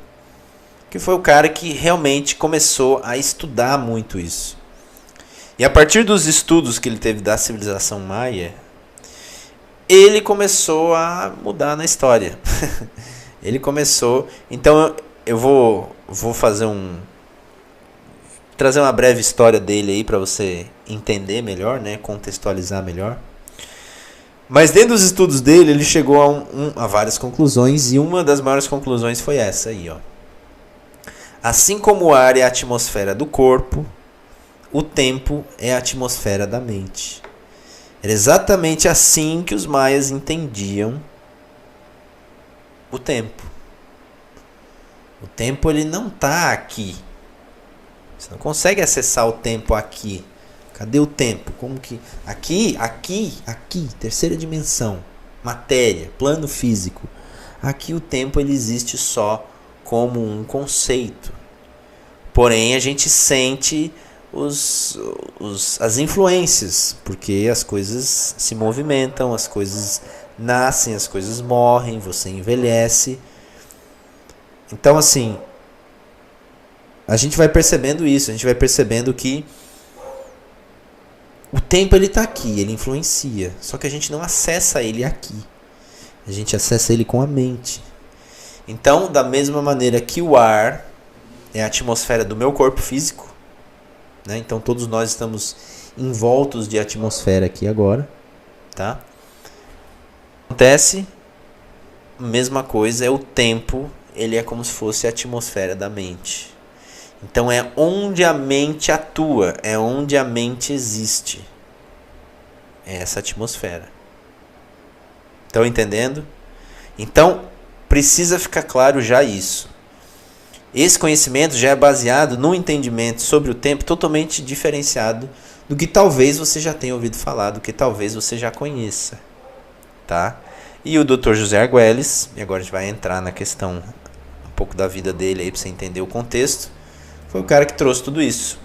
que foi o cara que realmente começou a estudar muito isso. E a partir dos estudos que ele teve da civilização maia, ele começou a mudar na história. Ele começou... Então eu vou fazer trazer uma breve história dele aí para você entender melhor, né, contextualizar melhor. Mas dentro dos estudos dele, ele chegou a várias conclusões, e uma das maiores conclusões foi essa aí, ó. Assim como o ar é a atmosfera do corpo, o tempo é a atmosfera da mente. Era exatamente assim que os maias entendiam o tempo. O tempo, ele não está aqui. Você não consegue acessar o tempo aqui. Cadê o tempo? Como que... Aqui, terceira dimensão. Matéria, plano físico. Aqui o tempo, ele existe só como um conceito. Porém, a gente sente as influências, porque as coisas se movimentam, as coisas nascem, as coisas morrem, você envelhece. Então, assim, a gente vai percebendo isso, a gente vai percebendo que o tempo, ele está aqui, ele influencia, só que a gente não acessa ele aqui, a gente acessa ele com a mente. Então, da mesma maneira que o ar é a atmosfera do meu corpo físico, né? Então todos nós estamos envoltos de atmosfera aqui agora, tá? Acontece a mesma coisa, é o tempo, ele é como se fosse a atmosfera da mente. Então é onde a mente atua, é onde a mente existe. É essa atmosfera. Estão entendendo? Então precisa ficar claro já isso. Esse conhecimento já é baseado num entendimento sobre o tempo totalmente diferenciado do que talvez você já tenha ouvido falar, do que talvez você já conheça, tá? E o Dr. José Argüelles, e agora a gente vai entrar na questão um pouco da vida dele aí para você entender o contexto, foi o cara que trouxe tudo isso.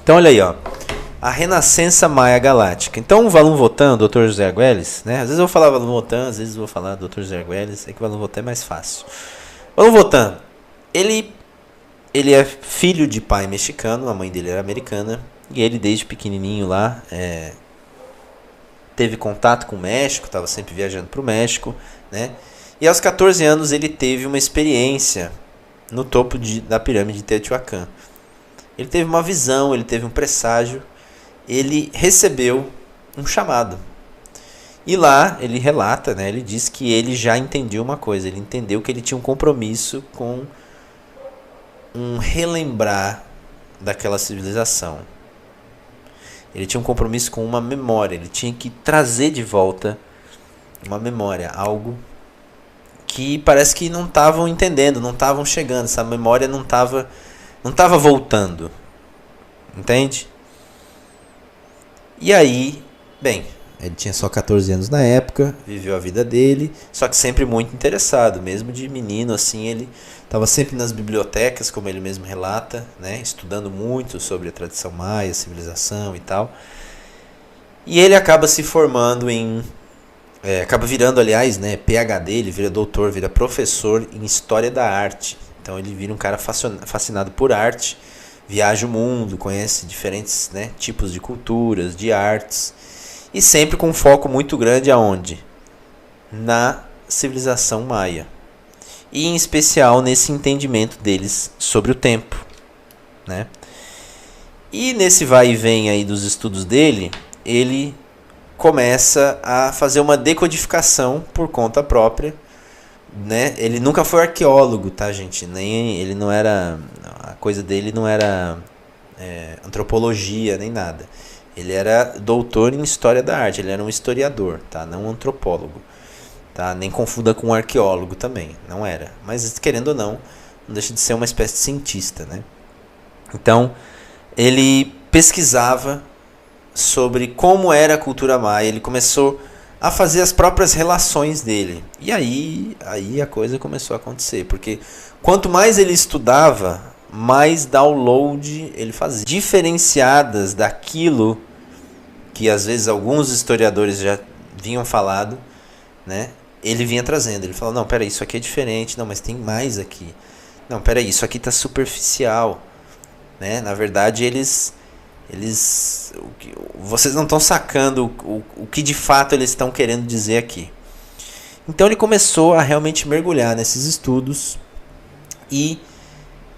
Então olha aí, ó, a Renascença Maia Galáctica. Então o Valum Votan, o Dr. José Argüelles, né? Às vezes eu vou falar Valum Votan, às vezes eu vou falar Dr. José Argüelles, é que o Valum Votan é mais fácil. Valum Votan, ele é filho de pai mexicano, a mãe dele era americana, e ele desde pequenininho lá teve contato com o México, estava sempre viajando para o México, né? E aos 14 anos ele teve uma experiência no topo da pirâmide de Teotihuacan. Ele teve uma visão, ele teve um presságio, ele recebeu um chamado. E lá ele relata, né? Ele diz que ele já entendeu uma coisa, ele entendeu que ele tinha um compromisso com um relembrar daquela civilização. Ele tinha um compromisso com uma memória, ele tinha que trazer de volta uma memória, algo que parece que não estavam entendendo, não estavam chegando, essa memória não estava voltando, entende? E aí, bem, ele tinha só 14 anos na época, viveu a vida dele, só que sempre muito interessado, mesmo de menino, assim, ele estava sempre nas bibliotecas, como ele mesmo relata, né, estudando muito sobre a tradição maia, a civilização e tal. E ele acaba se formando acaba virando, aliás, né, PhD, ele vira doutor, vira professor em História da Arte. Então ele vira um cara fascinado por arte, viaja o mundo, conhece diferentes, né, tipos de culturas, de artes. E sempre com um foco muito grande aonde? Na civilização maia. E em especial nesse entendimento deles sobre o tempo, né? E nesse vai e vem aí dos estudos dele, ele começa a fazer uma decodificação por conta própria, né? Ele nunca foi arqueólogo, tá, gente? Nem ele não era, a coisa dele não era antropologia nem nada. Ele era doutor em história da arte, ele era um historiador, tá? Não um antropólogo, tá? Nem confunda com um arqueólogo também, não era. Mas querendo ou não deixa de ser uma espécie de cientista, né? Então, ele pesquisava sobre como era a cultura maia, ele começou a fazer as próprias relações dele. E aí a coisa começou a acontecer, porque quanto mais ele estudava, mais download ele fazia, diferenciadas daquilo que às vezes alguns historiadores já vinham falado, né? Ele vinha trazendo, ele falou, não, peraí, isso aqui é diferente, não, mas tem mais aqui. Não, peraí, isso aqui está superficial, né? Na verdade, vocês não estão sacando o que de fato eles estão querendo dizer aqui. Então ele começou a realmente mergulhar nesses estudos e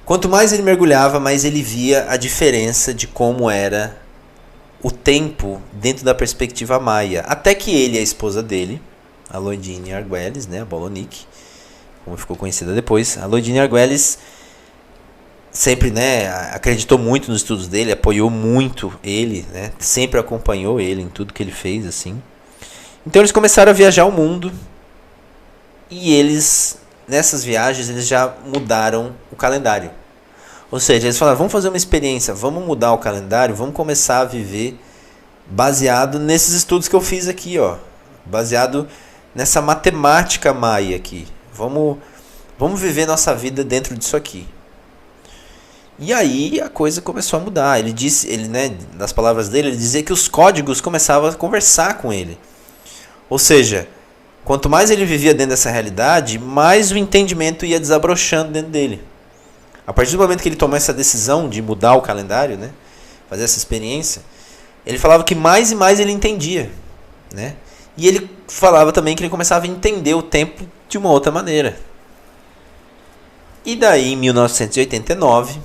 quanto mais ele mergulhava, mais ele via a diferença de como era o tempo dentro da perspectiva maia. Até que ele e a esposa dele, a Loidine Arguelles, né, a Bolonic, como ficou conhecida depois, a Loidine Arguelles sempre, né, acreditou muito nos estudos dele, apoiou muito ele, né, sempre acompanhou ele em tudo que ele fez, assim. Então eles começaram a viajar o mundo e eles, nessas viagens, eles já mudaram o calendário. Ou seja, eles falaram, vamos fazer uma experiência, vamos mudar o calendário, vamos começar a viver baseado nesses estudos que eu fiz aqui, ó, baseado nessa matemática maia aqui. Vamos viver nossa vida dentro disso aqui. E aí a coisa começou a mudar. Ele disse, né, nas palavras dele, ele dizia que os códigos começavam a conversar com ele. Ou seja, quanto mais ele vivia dentro dessa realidade, mais o entendimento ia desabrochando dentro dele. A partir do momento que ele tomou essa decisão de mudar o calendário, né, fazer essa experiência, ele falava que mais e mais ele entendia, né? E ele falava também que ele começava a entender o tempo de uma outra maneira. E daí, em 1989,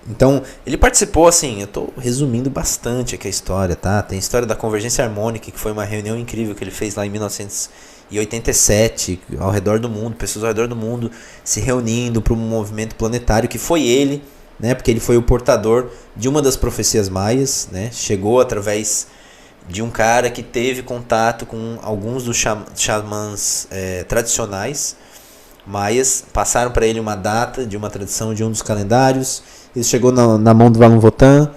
então, ele participou, assim, eu estou resumindo bastante aqui a história, tá? Tem a história da Convergência Harmônica, que foi uma reunião incrível que ele fez lá em 1987, ao redor do mundo, pessoas ao redor do mundo se reunindo para um movimento planetário, que foi ele, né? Porque ele foi o portador de uma das profecias maias, né? Chegou através de um cara que teve contato com alguns dos xamãs tradicionais maias, passaram para ele uma data de uma tradição de um dos calendários. Isso chegou na mão do Valon Votan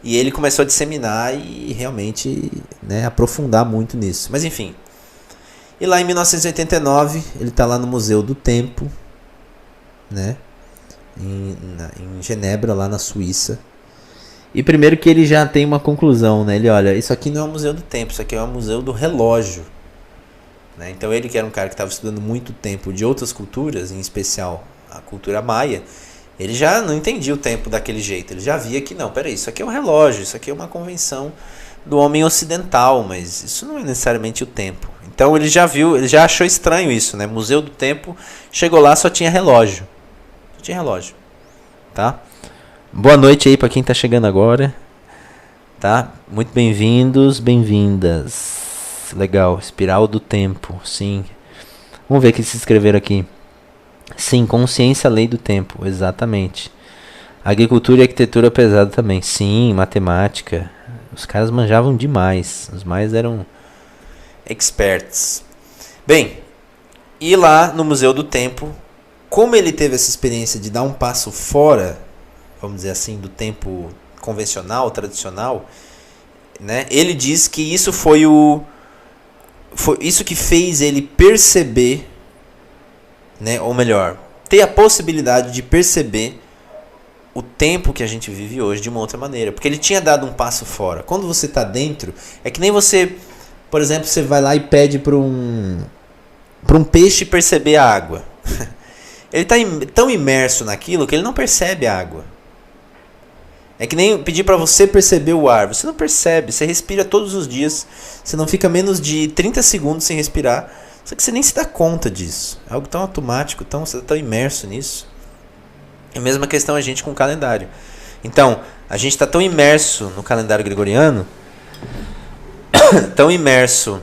e ele começou a disseminar e realmente, né, aprofundar muito nisso. Mas enfim, e lá em 1989 ele está lá no Museu do Tempo, né, em Genebra, lá na Suíça. E primeiro que ele já tem uma conclusão, né? Ele olha, isso aqui não é um museu do tempo, isso aqui é um museu do relógio, né? Então ele, que era um cara que estava estudando muito tempo de outras culturas, em especial a cultura maia, ele já não entendia o tempo daquele jeito. Ele já via que não, peraí, isso aqui é um relógio, isso aqui é uma convenção do homem ocidental, mas isso não é necessariamente o tempo. Então ele já viu, ele já achou estranho isso, né? Museu do Tempo, chegou lá, só tinha relógio. Só tinha relógio, tá? Boa noite aí para quem tá chegando agora, tá? Muito bem-vindos, bem-vindas. Legal, Espiral do Tempo, sim. Vamos ver o que se escreveram aqui. Sim, consciência, lei do tempo, exatamente. Agricultura e arquitetura pesada também. Sim, matemática. Os caras manjavam demais. Os mais eram experts. Bem, e lá no Museu do Tempo, como ele teve essa experiência de dar um passo fora, vamos dizer assim, do tempo convencional, tradicional, né? Ele diz que isso foi isso que fez ele perceber, né, ou melhor, ter a possibilidade de perceber o tempo que a gente vive hoje de uma outra maneira, porque ele tinha dado um passo fora. Quando você está dentro, é que nem você, por exemplo, você vai lá e pede para um peixe perceber a água. Ele está tão imerso naquilo que ele não percebe a água. É que nem pedir para você perceber o ar. Você não percebe, você respira todos os dias. Você não fica menos de 30 segundos sem respirar. Só que você nem se dá conta disso. É algo tão automático, você está tão imerso nisso. É a mesma questão a gente com o calendário. Então, a gente está tão imerso no calendário gregoriano, tão imerso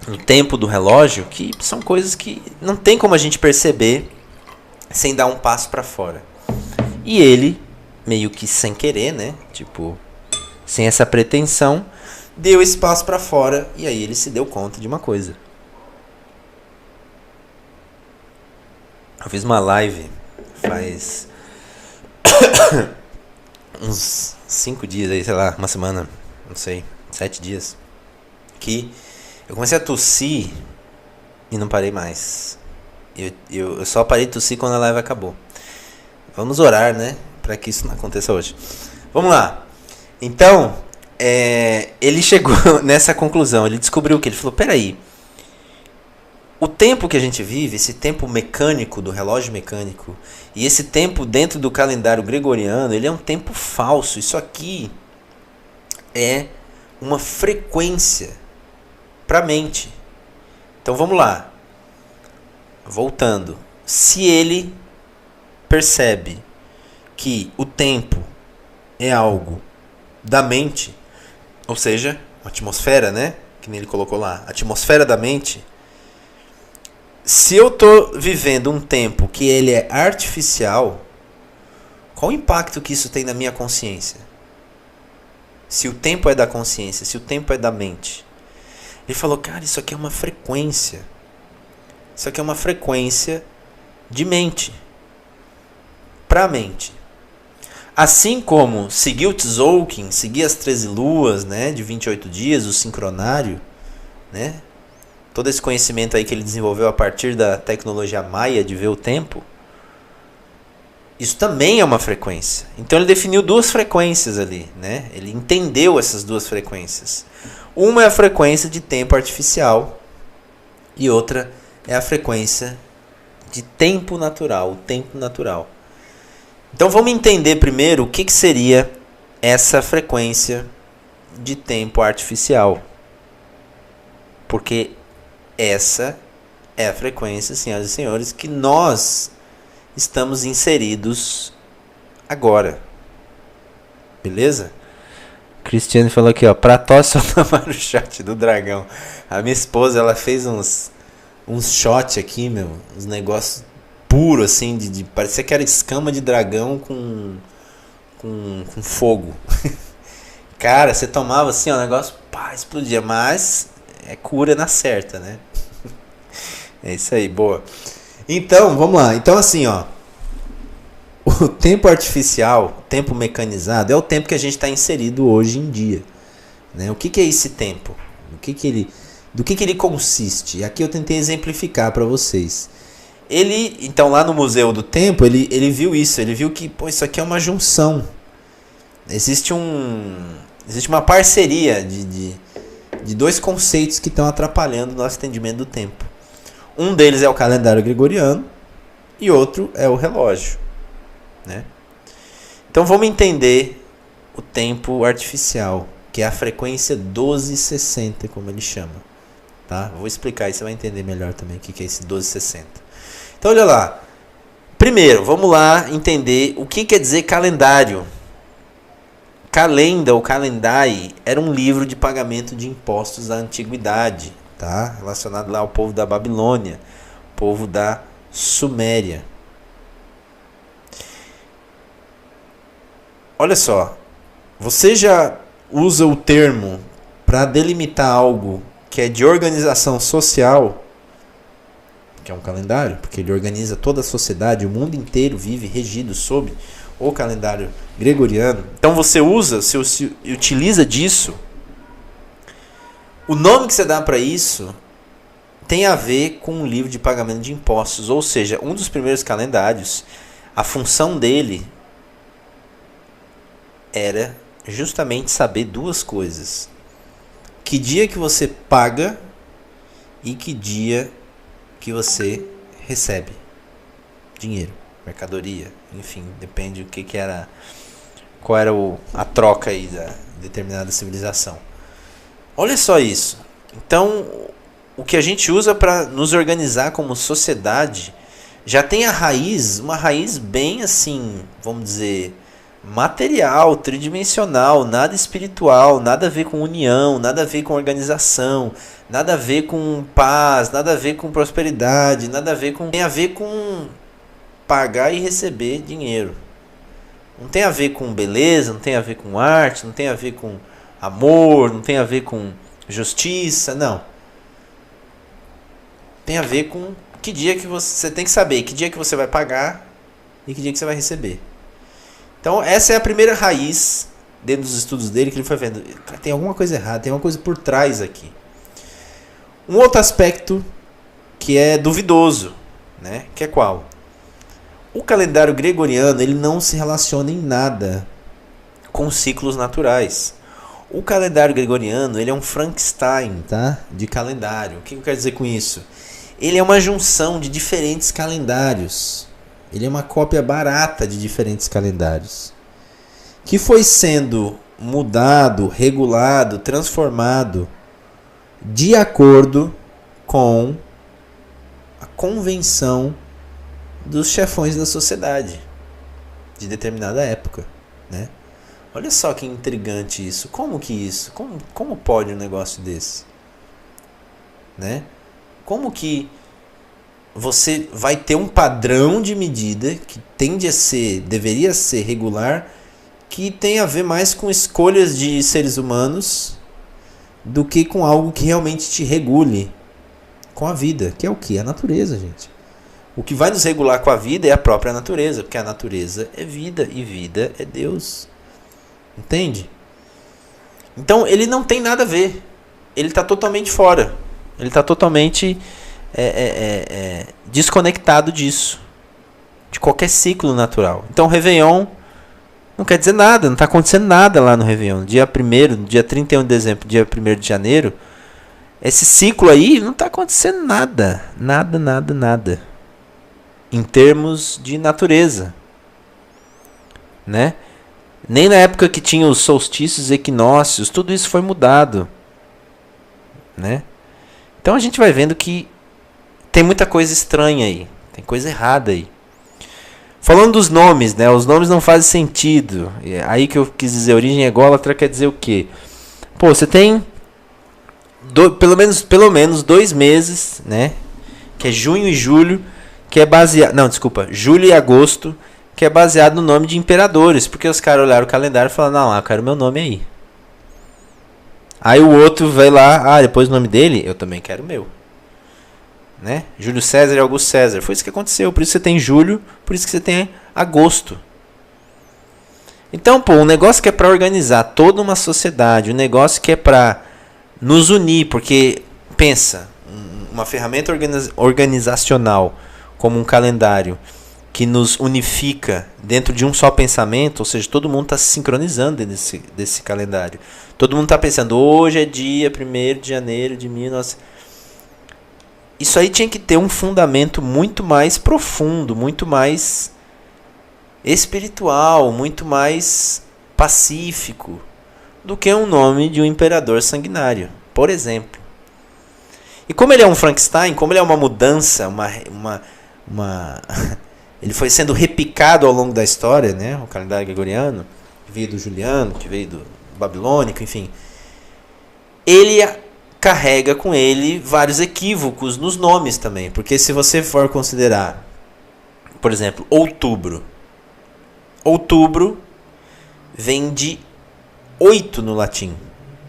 no tempo do relógio, que são coisas que não tem como a gente perceber sem dar um passo para fora. E ele, meio que sem querer, né? Tipo, sem essa pretensão, deu esse passo para fora e aí ele se deu conta de uma coisa. Eu fiz uma live faz uns 5 dias aí, sei lá, uma semana, não sei, 7 dias, que eu comecei a tossir e não parei mais. Eu só parei de tossir quando a live acabou. Vamos orar, né, para que isso não aconteça hoje. Vamos lá. Então, ele chegou nessa conclusão, ele descobriu que ele falou, peraí, o tempo que a gente vive, esse tempo mecânico do relógio mecânico, e esse tempo dentro do calendário gregoriano, ele é um tempo falso. Isso aqui é uma frequência para a mente. Então vamos lá. Voltando. Se ele percebe que o tempo é algo da mente, ou seja, uma atmosfera, né? Que nem ele colocou lá, a atmosfera da mente. Se eu estou vivendo um tempo que ele é artificial, qual o impacto que isso tem na minha consciência? Se o tempo é da consciência, se o tempo é da mente. Ele falou, cara, isso aqui é uma frequência. Isso aqui é uma frequência de mente. Para a mente. Assim como seguir o Tzolk'in, seguir as 13 luas, né, de 28 dias, o sincronário, né? Todo esse conhecimento aí que ele desenvolveu a partir da tecnologia maia de ver o tempo, isso também é uma frequência. Então ele definiu 2 frequências ali, né? Ele entendeu essas 2 frequências. Uma é a frequência de tempo artificial e outra é a frequência de tempo natural, o tempo natural. Então vamos entender primeiro o que seria essa frequência de tempo artificial. Porque essa é a frequência, senhoras e senhores, que nós estamos inseridos agora. Beleza? Cristiane falou aqui, ó, pra tosse só tomar o shot do dragão. A minha esposa, ela fez uns shot aqui, meu, uns negócios puro assim, de parecia que era escama de dragão com fogo. Cara, você tomava assim, ó, o negócio, pá, explodia, mas é cura na certa, né? É isso aí, boa. Então, vamos lá. Então, assim, ó, o tempo artificial, o tempo mecanizado, é o tempo que a gente está inserido hoje em dia, né? O que é esse tempo? Do que ele consiste? E aqui eu tentei exemplificar para vocês. Ele, então, lá no Museu do Tempo, ele viu isso. Ele viu que, pô, isso aqui é uma junção. Existe uma parceria de 2 conceitos que estão atrapalhando o nosso entendimento do tempo. Um deles é o calendário gregoriano e outro é o relógio, né? Então vamos entender o tempo artificial, que é a frequência 1260, como ele chama, tá? Vou explicar e você vai entender melhor também o que é esse 1260. Então olha lá. Primeiro, vamos lá entender o que quer dizer calendário. Calenda ou calendai era um livro de pagamento de impostos da antiguidade, tá? Relacionado lá ao povo da Babilônia, povo da Suméria. Olha só, você já usa o termo para delimitar algo que é de organização social, que é um calendário, porque ele organiza toda a sociedade, o mundo inteiro vive regido sob o calendário gregoriano. Então você utiliza disso. O nome que você dá para isso tem a ver com um livro de pagamento de impostos, ou seja, um dos primeiros calendários, a função dele era justamente saber 2 coisas: que dia que você paga e que dia que você recebe dinheiro, mercadoria, enfim, depende do que era qual era a troca aí da determinada civilização. Olha só isso. Então, o que a gente usa para nos organizar como sociedade já tem uma raiz bem assim, vamos dizer, material, tridimensional, nada espiritual, nada a ver com união, nada a ver com organização, nada a ver com paz, nada a ver com prosperidade, nada a ver com... Tem a ver com pagar e receber dinheiro. Não tem a ver com beleza, não tem a ver com arte, não tem a ver com amor, não tem a ver com justiça, não. Tem a ver com que dia que você tem que saber, que dia que você vai pagar e que dia que você vai receber. Então essa é a primeira raiz dentro dos estudos dele que ele foi vendo. Tem alguma coisa errada, tem uma coisa por trás aqui. Um outro aspecto que é duvidoso, né? Que é qual? O calendário gregoriano ele não se relaciona em nada com ciclos naturais. O calendário gregoriano ele é um Frankenstein, tá? De calendário. O que eu quero dizer com isso? Ele é uma junção de diferentes calendários. Ele é uma cópia barata de diferentes calendários. Que foi sendo mudado, regulado, transformado de acordo com a convenção dos chefões da sociedade de determinada época, né? Olha só que intrigante isso. Como que isso? Como pode um negócio desse? Né? Como que você vai ter um padrão de medida que deveria ser regular, que tem a ver mais com escolhas de seres humanos do que com algo que realmente te regule com a vida, que é o que? A natureza, gente. O que vai nos regular com a vida é a própria natureza, porque a natureza é vida e vida é Deus. Entende? Então ele não tem nada a ver. Ele está totalmente fora. Ele está totalmente desconectado disso. De qualquer ciclo natural. Então o Réveillon não quer dizer nada. Não está acontecendo nada lá no Réveillon. Dia 1º, dia 31 de dezembro, dia 1º de janeiro. Esse ciclo aí não está acontecendo nada. Nada, nada, nada. Em termos de natureza. Né? Nem na época que tinha os solstícios, equinócios, tudo isso foi mudado, né? Então a gente vai vendo que tem muita coisa estranha aí, tem coisa errada aí. Falando dos nomes, né? Os nomes não fazem sentido. Aí que eu quis dizer, origem ególatra quer dizer o quê? Pô, você tem pelo menos 2 meses, né? Que é junho e julho, que é baseado... Não, desculpa, julho e agosto, que é baseado no nome de imperadores, porque os caras olharam o calendário e falaram, não, eu quero meu nome aí. Aí o outro vai lá, depois o nome dele, eu também quero o meu. Né? Júlio César e Augusto César. Foi isso que aconteceu, por isso você tem julho, por isso que você tem agosto. Então, pô, um negócio que é para organizar toda uma sociedade, um negócio que é para nos unir, porque, pensa, uma ferramenta organizacional como um calendário, que nos unifica dentro de um só pensamento, ou seja, todo mundo está se sincronizando desse calendário. Todo mundo está pensando, hoje é dia 1º de janeiro de 1900. Isso aí tinha que ter um fundamento muito mais profundo, muito mais espiritual, muito mais pacífico do que um nome de um imperador sanguinário, por exemplo. E como ele é um Frankenstein, como ele é uma mudança, ele foi sendo repicado ao longo da história, né? O calendário gregoriano, que veio do Juliano, que veio do babilônico, enfim. Ele carrega com ele vários equívocos nos nomes também. Porque se você for considerar, por exemplo, outubro. Outubro vem de 8 no latim.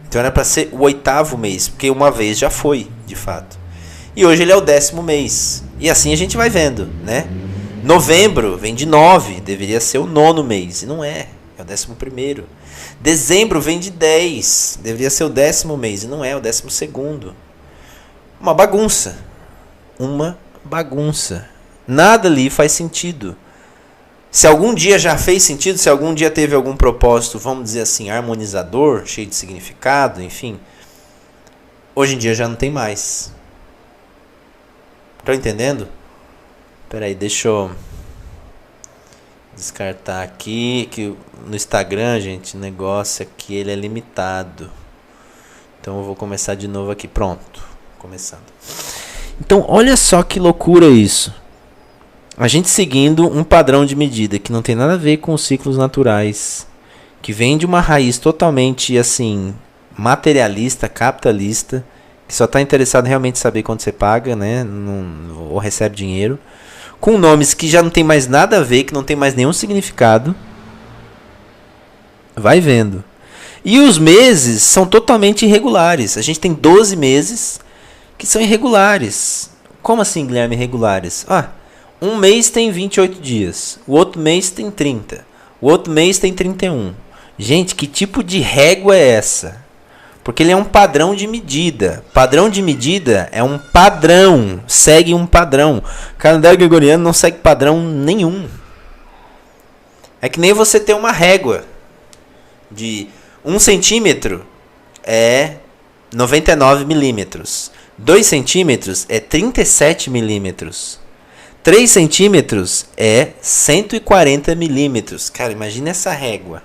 Então era para ser o 8º mês, porque uma vez já foi, de fato. E hoje ele é o 10º mês. E assim a gente vai vendo, né? Novembro vem de 9, deveria ser o 9º mês, e não é, é o 11º. Dezembro vem de 10, deveria ser o 10º mês, e não é, o 12º. Uma bagunça. Uma bagunça. Nada ali faz sentido. Se algum dia já fez sentido, se algum dia teve algum propósito, vamos dizer assim, harmonizador, cheio de significado, enfim, hoje em dia já não tem mais. Estão entendendo? Peraí, deixa eu Descartar aqui, que no Instagram, gente, o negócio aqui ele é limitado. Então eu vou começar de novo aqui. Pronto, começando. Então olha só que loucura isso. A gente seguindo um padrão de medida que não tem nada a ver com os ciclos naturais, que vem de uma raiz totalmente assim materialista, capitalista, que só está interessado em realmente saber quanto você paga, né? Ou recebe dinheiro, com nomes que já não tem mais nada a ver, que não tem mais nenhum significado. Vai vendo. E os meses são totalmente irregulares. A gente tem 12 meses que são irregulares. Como assim, Guilherme, irregulares? Um mês tem 28 dias, o outro mês tem 30, o outro mês tem 31. Gente, que tipo de régua é essa? Porque ele é um padrão de medida. Padrão de medida é um padrão, segue um padrão. O calendário gregoriano não segue padrão nenhum. É que nem você ter uma régua de 1 centímetro é 99 milímetros. 2 centímetros é 37 milímetros. 3 centímetros é 140 milímetros. Cara, imagina essa régua.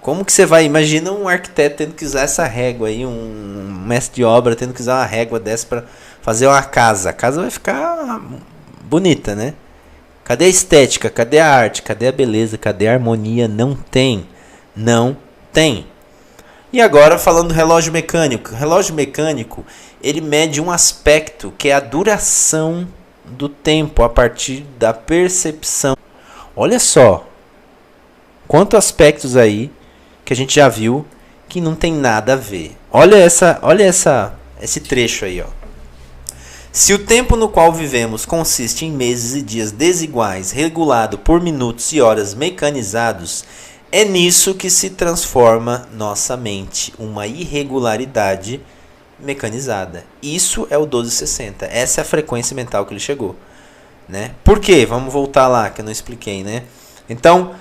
Como que você vai... Imagina um arquiteto tendo que usar essa régua aí, um mestre de obra tendo que usar uma régua dessa para fazer uma casa. A casa vai ficar bonita, né? Cadê a estética? Cadê a arte? Cadê a beleza? Cadê a harmonia? Não tem. Não tem. E agora falando do relógio mecânico. O relógio mecânico, ele mede um aspecto que é a duração do tempo a partir da percepção. Olha só quantos aspectos aí que a gente já viu que não tem nada a ver. Olha esse trecho aí, ó. Se o tempo no qual vivemos consiste em meses e dias desiguais, regulado por minutos e horas mecanizados, é nisso que se transforma nossa mente, uma irregularidade mecanizada. Isso é o 1260. Essa é a frequência mental que ele chegou, né? Por quê? Vamos voltar lá que eu não expliquei, né? Então,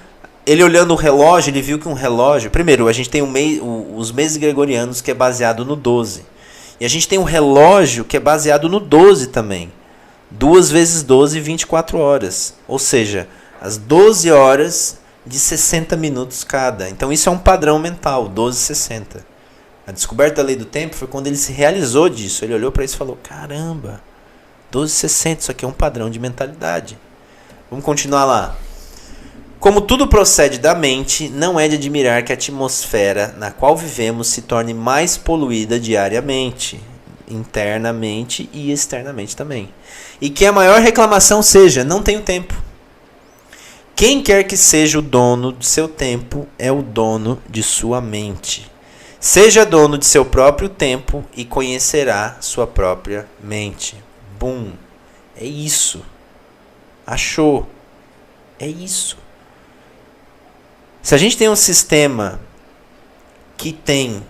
ele olhando o relógio, ele viu que um relógio... Primeiro, a gente tem os meses gregorianos que é baseado no 12. E a gente tem um relógio que é baseado no 12 também. 2 vezes 12, 24 horas. Ou seja, as 12 horas de 60 minutos cada. Então isso é um padrão mental, 1260. A descoberta da lei do tempo foi quando ele se realizou disso. Ele olhou para isso e falou, caramba, 1260, isso aqui é um padrão de mentalidade. Vamos continuar lá. Como tudo procede da mente, não é de admirar que a atmosfera na qual vivemos se torne mais poluída diariamente, internamente e externamente também. E que a maior reclamação seja, não tenho tempo. Quem quer que seja o dono de seu tempo é o dono de sua mente. Seja dono de seu próprio tempo e conhecerá sua própria mente. Bum. É isso. Achou. É isso. Se a gente tem um sistema que tem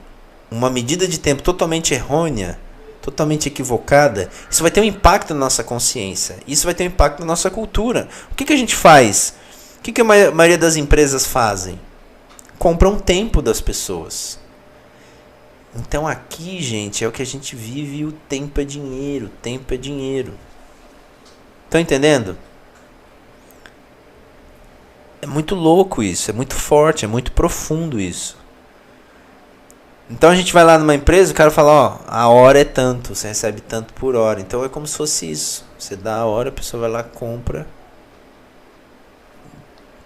uma medida de tempo totalmente errônea, totalmente equivocada, isso vai ter um impacto na nossa consciência. Isso vai ter um impacto na nossa cultura. O que a gente faz? O que a maioria das empresas fazem? Compram tempo das pessoas. Então aqui, gente, é o que a gente vive, o tempo é dinheiro, o tempo é dinheiro. Estão entendendo? É muito louco isso, é muito forte, é muito profundo isso. Então a gente vai lá numa empresa, o cara fala, ó, a hora é tanto, você recebe tanto por hora. Então é como se fosse isso. Você dá a hora, a pessoa vai lá, compra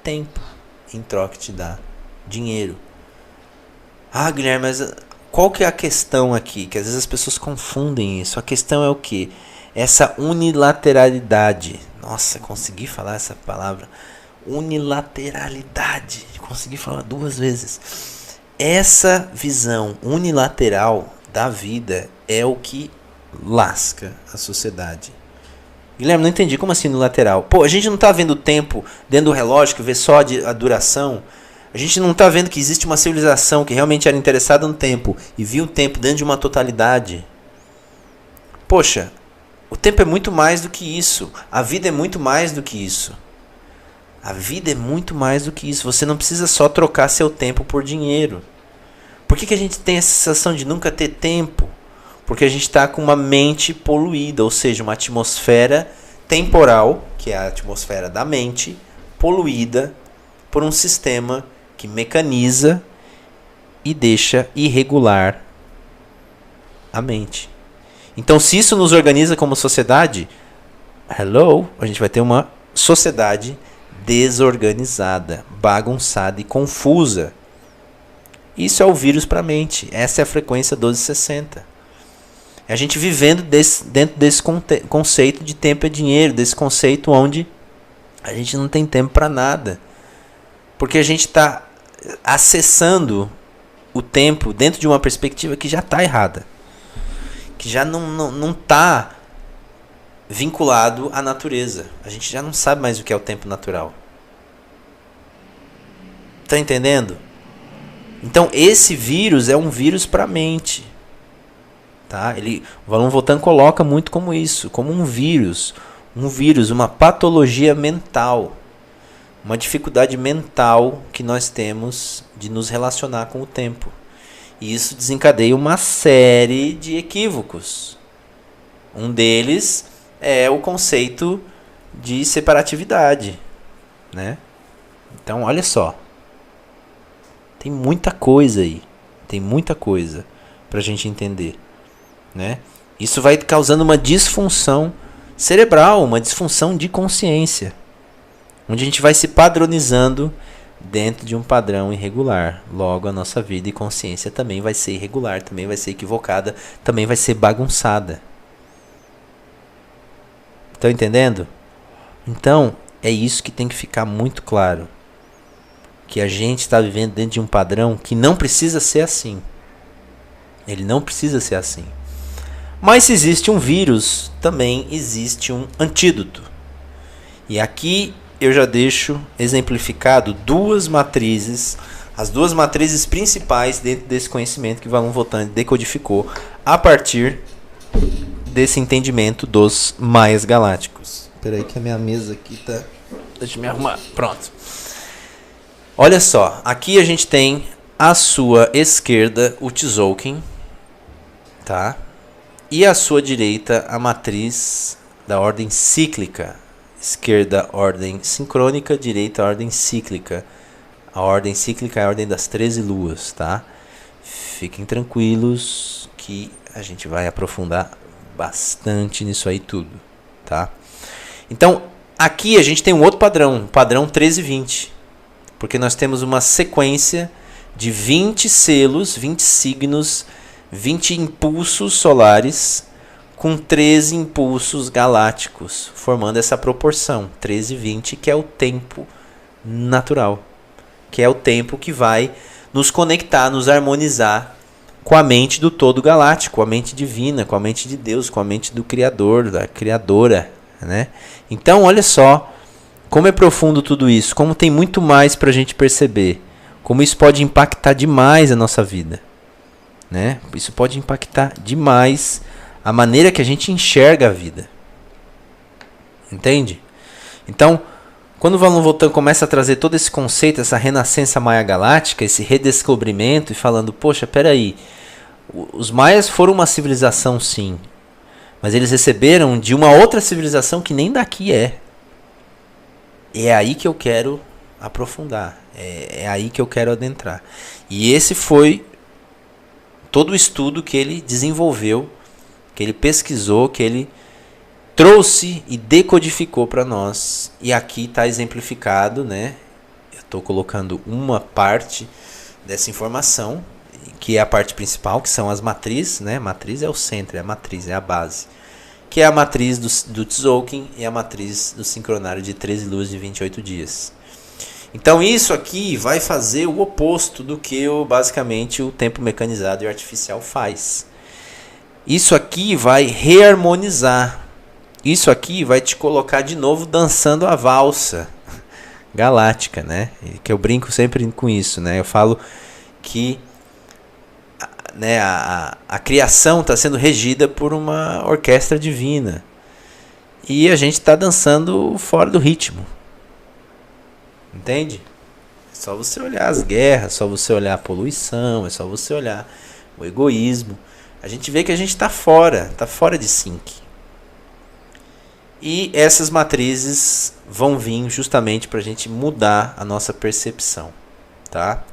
tempo, em troca te dá dinheiro. Ah, Guilherme, mas qual que é a questão aqui? Que às vezes as pessoas confundem isso. A questão é o quê? Essa unilateralidade. Nossa, consegui falar essa palavra. Unilateralidade. Consegui falar 2 vezes. Essa visão unilateral da vida é o que lasca a sociedade. Guilherme, não entendi. Como assim unilateral? Pô, a gente não está vendo o tempo dentro do relógio, que vê só a duração. A gente não está vendo que existe uma civilização que realmente era interessada no tempo e viu o tempo dentro de uma totalidade. Poxa, o tempo é muito mais do que isso. A vida é muito mais do que isso. A vida é muito mais do que isso. Você não precisa só trocar seu tempo por dinheiro. Por que a gente tem a sensação de nunca ter tempo? Porque a gente está com uma mente poluída, ou seja, uma atmosfera temporal, que é a atmosfera da mente, poluída por um sistema que mecaniza e deixa irregular a mente. Então, se isso nos organiza como sociedade, a gente vai ter uma sociedade desorganizada, bagunçada e confusa. Isso é o vírus para a mente. Essa é a frequência 1260. É a gente vivendo dentro desse conceito de tempo é dinheiro, desse conceito onde a gente não tem tempo para nada. Porque a gente está acessando o tempo dentro de uma perspectiva que já está errada. Que já não está vinculado à natureza. A gente já não sabe mais o que é o tempo natural. Tá entendendo? Então esse vírus é um vírus para a mente. Tá? O Valon Votan coloca muito como isso, como um vírus, uma patologia mental, uma dificuldade mental que nós temos de nos relacionar com o tempo. E isso desencadeia uma série de equívocos. Um deles é o conceito de separatividade, né? Então, olha só. Tem muita coisa aí. Tem muita coisa para a gente entender, né? Isso vai causando uma disfunção cerebral, uma disfunção de consciência, onde a gente vai se padronizando dentro de um padrão irregular. Logo, a nossa vida e consciência também vai ser irregular, também vai ser equivocada, também vai ser bagunçada. Estão entendendo? Então, é isso que tem que ficar muito claro. Que a gente está vivendo dentro de um padrão que não precisa ser assim. Ele não precisa ser assim. Mas se existe um vírus, também existe um antídoto. E aqui eu já deixo exemplificado duas matrizes, as duas matrizes principais dentro desse conhecimento que Valon Votan decodificou a partir desse entendimento dos Maias Galácticos. Espera aí que a minha mesa aqui tá... Deixa eu me arrumar. Pronto. Olha só, aqui a gente tem à sua esquerda o Tzolk'in, tá? E à sua direita a matriz da ordem cíclica. Esquerda, ordem sincrônica, direita, ordem cíclica. A ordem cíclica é a ordem das 13 luas, tá? Fiquem tranquilos que a gente vai aprofundar bastante nisso aí tudo, tá? Então, aqui a gente tem um outro padrão, o padrão 1320. Porque nós temos uma sequência de 20 selos, 20 signos, 20 impulsos solares com 13 impulsos galácticos, formando essa proporção 13-20, que é o tempo natural, que é o tempo que vai nos conectar, nos harmonizar com a mente do todo galáctico, com a mente divina, com a mente de Deus, com a mente do Criador, da Criadora, né? Então, olha só como é profundo tudo isso, como tem muito mais para a gente perceber, como isso pode impactar demais a nossa vida, né? Isso pode impactar demais a maneira que a gente enxerga a vida, entende? Então, quando o Valon Votan começa a trazer todo esse conceito, essa renascença maia galáctica, esse redescobrimento, e falando, poxa, peraí, os maias foram uma civilização sim, mas eles receberam de uma outra civilização que nem daqui é. É aí que eu quero aprofundar. É aí que eu quero adentrar. E esse foi todo o estudo que ele desenvolveu, que ele pesquisou, que ele trouxe e decodificou para nós. E aqui está exemplificado, né? Eu estou colocando uma parte dessa informação, que é a parte principal, que são as matrizes, né? Matriz é o centro, é a matriz, é a base. Que é a matriz do Tzolk'in e a matriz do sincronário de 13 luas de 28 dias. Então isso aqui vai fazer o oposto do que basicamente o tempo mecanizado e artificial faz. Isso aqui vai reharmonizar. Isso aqui vai te colocar de novo dançando a valsa galáctica, né? Que eu brinco sempre com isso, né? Eu falo que né, a criação está sendo regida por uma orquestra divina. E a gente está dançando fora do ritmo. Entende? É só você olhar as guerras, é só você olhar a poluição, é só você olhar o egoísmo. A gente vê que a gente está fora de sync. E essas matrizes vão vir justamente para a gente mudar a nossa percepção, tá?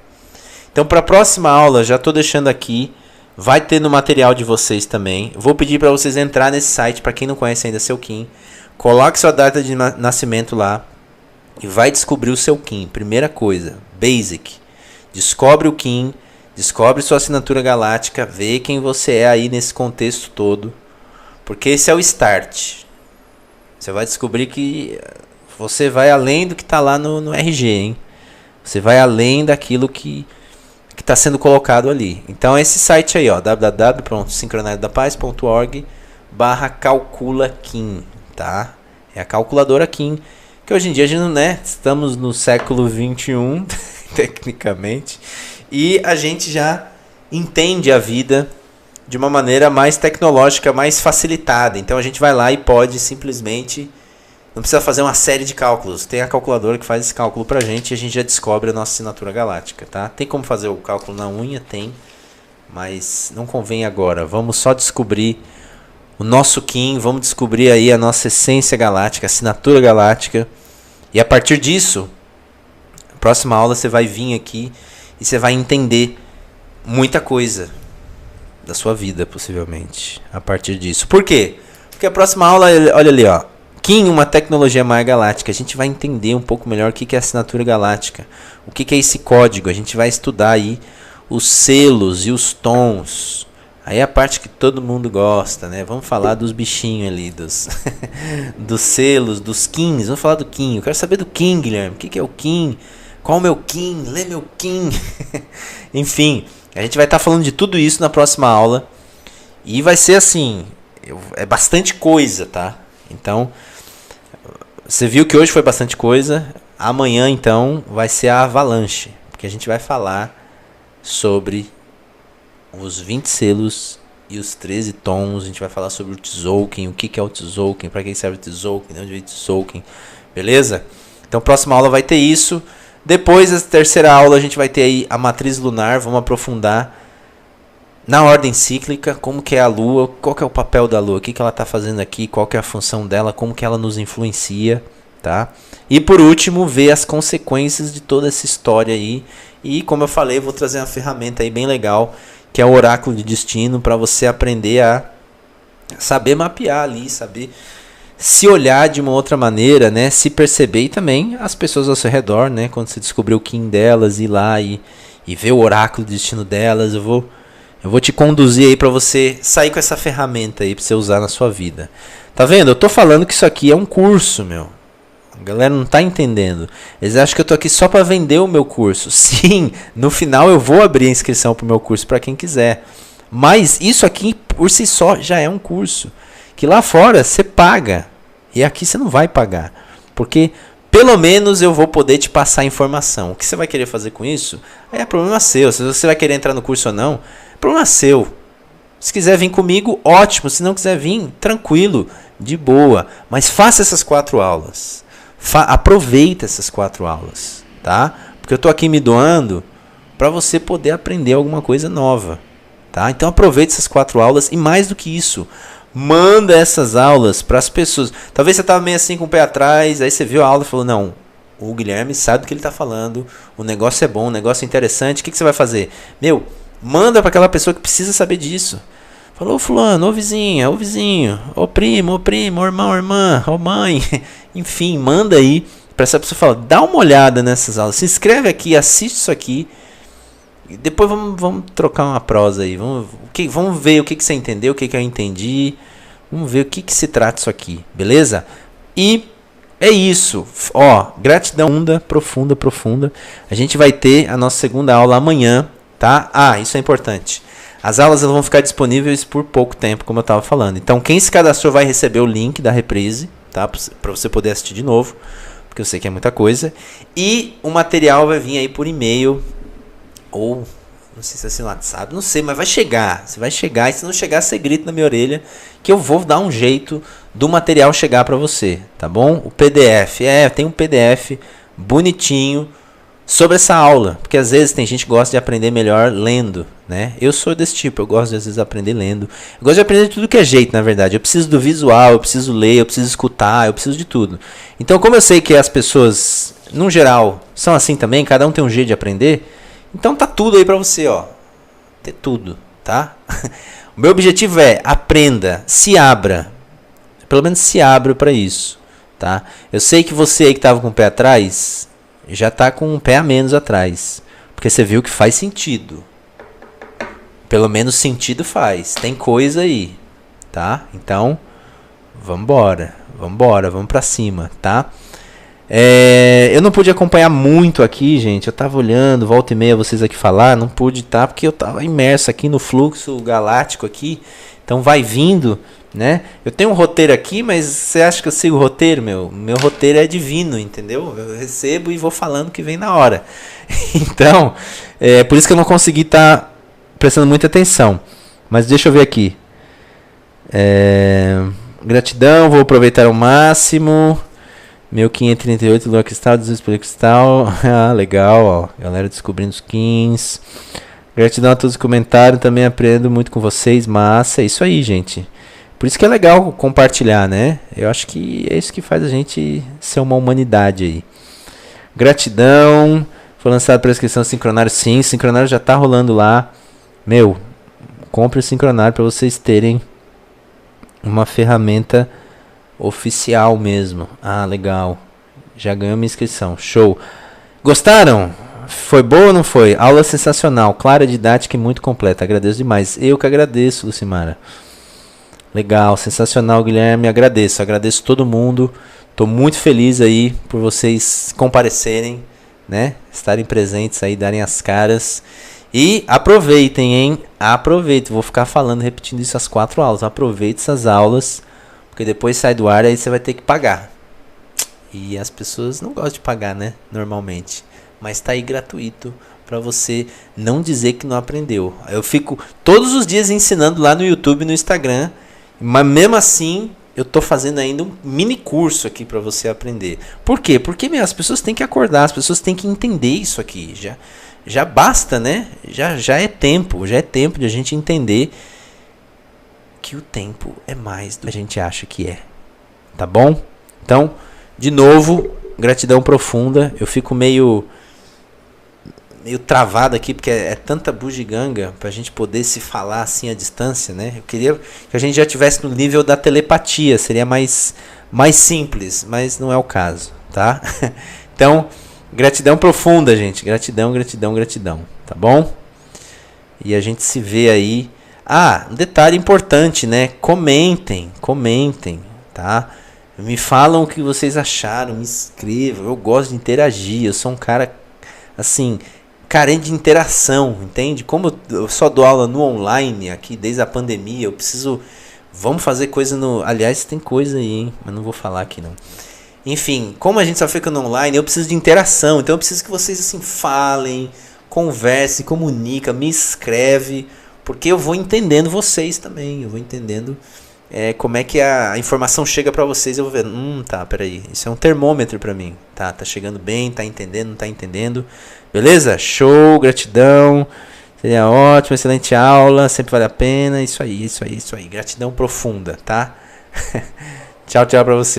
Então, para a próxima aula, já estou deixando aqui, vai ter no material de vocês também. Vou pedir para vocês entrar nesse site, para quem não conhece ainda seu KIN, coloque sua data de nascimento lá e vai descobrir o seu KIN. Primeira coisa, basic. Descobre o KIN, descobre sua assinatura galáctica, vê quem você é aí nesse contexto todo, porque esse é o start. Você vai descobrir que você vai além do que está lá no RG, hein? Você vai além daquilo que está sendo colocado ali. Então esse site aí, ó, www.sincronariedapaz.org/calculaKIN, tá? É a calculadora KIN, que hoje em dia a gente não, né, estamos no século 21, tecnicamente, e a gente já entende a vida de uma maneira mais tecnológica, mais facilitada. Então a gente vai lá e pode simplesmente, não precisa fazer uma série de cálculos. Tem a calculadora que faz esse cálculo pra gente e a gente já descobre a nossa assinatura galáctica, tá? Tem como fazer o cálculo na unha? Tem, mas não convém agora. Vamos só descobrir o nosso KIN, vamos descobrir aí a nossa essência galáctica, assinatura galáctica. E a partir disso, na próxima aula você vai vir aqui e você vai entender muita coisa da sua vida, possivelmente, a partir disso. Por quê? Porque a próxima aula, olha ali, ó, KIN, uma tecnologia maia galáctica. A gente vai entender um pouco melhor o que é assinatura galáctica, o que é esse código. A gente vai estudar aí os selos e os tons. Aí é a parte que todo mundo gosta, né? Vamos falar dos bichinhos ali, dos, dos selos, dos KINs. Vamos falar do KIN. Eu quero saber do KIN, Guilherme. O que é o KIN? Qual o meu KIN? Lê meu KIN. Enfim, a gente vai estar falando de tudo isso na próxima aula. E vai ser assim, é bastante coisa, tá? Então, você viu que hoje foi bastante coisa. Amanhã, então, vai ser a avalanche. Porque a gente vai falar sobre os 20 selos e os 13 tons. A gente vai falar sobre o Tzolk'in, o que é o Tzolk'in, para que serve o Tzolk'in, de onde veio o Tzolk'in. Beleza? Então, próxima aula vai ter isso. Depois, da terceira aula, a gente vai ter aí a matriz lunar. Vamos aprofundar na ordem cíclica, como que é a Lua, qual que é o papel da Lua, o que ela está fazendo aqui, qual que é a função dela, como que ela nos influencia, tá? E por último, ver as consequências de toda essa história aí. E como eu falei, eu vou trazer uma ferramenta aí bem legal, que é o oráculo de destino, para você aprender a saber mapear ali, saber se olhar de uma outra maneira, né? Se perceber, e também as pessoas ao seu redor, né? Quando você descobrir o KIN delas, ir lá e ver o oráculo de destino delas. Eu vou te conduzir aí para você sair com essa ferramenta aí para você usar na sua vida. Tá vendo? Eu tô falando que isso aqui é um curso, meu. A galera não tá entendendo. Eles acham que eu tô aqui só para vender o meu curso. Sim, no final eu vou abrir a inscrição pro meu curso para quem quiser. Mas isso aqui por si só já é um curso. Que lá fora você paga. E aqui você não vai pagar. Porque pelo menos eu vou poder te passar informação. O que você vai querer fazer com isso é problema seu. Se você vai querer entrar no curso ou não, é problema seu. Se quiser vir comigo, ótimo. Se não quiser vir, tranquilo, de boa. Mas faça essas 4 aulas. Aproveita essas 4 aulas, tá? Porque eu tô aqui me doando para você poder aprender alguma coisa nova, tá? Então aproveite essas 4 aulas e mais do que isso, manda essas aulas para as pessoas. Talvez você estava meio assim com o pé atrás, aí você viu a aula e falou, não, o Guilherme sabe do que ele está falando, o negócio é bom, o negócio é interessante, o que você vai fazer? Meu, manda para aquela pessoa que precisa saber disso. Falou, fulano, ô vizinha, ô vizinho, ô primo, ô irmão, ô irmã, ô mãe. Enfim, manda aí para essa pessoa falar, dá uma olhada nessas aulas, se inscreve aqui, assiste isso aqui. E depois vamos trocar uma prosa aí. Vamos ver o que você entendeu, o que eu entendi. Vamos ver o que se trata isso aqui, beleza? E é isso. Ó, gratidão profunda. A gente vai ter a nossa segunda aula amanhã, tá? Ah, isso é importante. As aulas vão ficar disponíveis por pouco tempo, como eu estava falando. Então, quem se cadastrou vai receber o link da reprise, tá? Para você poder assistir de novo, porque eu sei que é muita coisa. E o material vai vir aí por e-mail, ou não sei se é assim no WhatsApp, não sei, mas vai chegar. Você vai chegar, e se não chegar, você grita na minha orelha, que eu vou dar um jeito do material chegar para você, tá bom? O PDF, tem um PDF bonitinho, sobre essa aula, porque às vezes tem gente que gosta de aprender melhor lendo, né? Eu sou desse tipo, eu gosto de às vezes aprender lendo. Eu gosto de aprender de tudo que é jeito, na verdade. Eu preciso do visual, eu preciso ler, eu preciso escutar, eu preciso de tudo. Então, como eu sei que as pessoas, no geral, são assim também, cada um tem um jeito de aprender, então tá tudo aí pra você, ó. Ter tudo, tá? O meu objetivo é aprenda, se abra. Pelo menos se abra pra isso, tá? Eu sei que você aí que tava com o pé atrás já está com um pé a menos atrás. Porque você viu que faz sentido. Pelo menos sentido faz. Tem coisa aí. Tá? Então, vambora. Vamos pra cima. Tá? Eu não pude acompanhar muito aqui, gente. Eu tava olhando, volta e meia vocês aqui falar. Não pude, tá? Porque eu tava imerso aqui no fluxo galáctico aqui. Então vai vindo, né? Eu tenho um roteiro aqui, mas você acha que eu sigo o roteiro, meu? Meu roteiro é divino, entendeu? Eu recebo e vou falando o que vem na hora. Então, por isso que eu não consegui estar prestando muita atenção. Mas deixa eu ver aqui. Gratidão, vou aproveitar ao máximo. 1538 Lua Cristal, Desespero Cristal. Ah, legal, ó. Galera descobrindo os skins. Gratidão a todos os comentários, também aprendo muito com vocês, massa, é isso aí, gente. Por isso que é legal compartilhar, né? Eu acho que é isso que faz a gente ser uma humanidade aí. Gratidão, foi lançado para inscrição Sincronário, sim, Sincronário já tá rolando lá. Meu, compre o Sincronário para vocês terem uma ferramenta oficial mesmo. Ah, legal, já ganhou minha inscrição, show. Gostaram? Foi boa ou não foi? Aula sensacional, clara, didática e muito completa. Agradeço demais. Eu que agradeço, Lucimara. Legal, sensacional, Guilherme. Agradeço todo mundo. Estou muito feliz aí por vocês comparecerem, né? Estarem presentes aí, darem as caras. E aproveitem, hein? Aproveitem. Vou ficar falando, repetindo isso as 4 aulas. Aproveite essas aulas, porque depois sai do ar aí você vai ter que pagar. E as pessoas não gostam de pagar, né? Normalmente. Mas tá aí gratuito para você não dizer que não aprendeu. Eu fico todos os dias ensinando lá no YouTube e no Instagram, mas mesmo assim eu tô fazendo ainda um mini curso aqui para você aprender. Por quê? Porque as pessoas têm que acordar, as pessoas têm que entender isso aqui. Já basta, né? Já é tempo de a gente entender que o tempo é mais do que a gente acha que é. Tá bom? Então, de novo, gratidão profunda. Eu fico meio travado aqui, porque é tanta bugiganga pra gente poder se falar assim à distância, né? Eu queria que a gente já tivesse no nível da telepatia, seria mais simples, mas não é o caso, tá? Então, gratidão profunda, gente. Gratidão, tá bom? E a gente se vê aí. Ah, um detalhe importante, né? Comentem, tá? Me falam o que vocês acharam, me escrevam. Eu gosto de interagir, eu sou um cara assim, carente de interação, entende? Como eu só dou aula no online aqui desde a pandemia, eu preciso... Vamos fazer coisa no... Aliás, tem coisa aí, hein? Mas não vou falar aqui, não. Enfim, como a gente só fica no online, eu preciso de interação. Então eu preciso que vocês, assim, falem, conversem, comunicam, me escreve, porque eu vou entendendo vocês também. Eu vou entendendo como é que a informação chega pra vocês. Eu vou ver, tá, peraí. Isso é um termômetro pra mim. Tá chegando bem, tá entendendo, não tá entendendo. Beleza? Show, gratidão. Seria ótimo, excelente aula. Sempre vale a pena. Isso aí. Gratidão profunda, tá? Tchau pra você.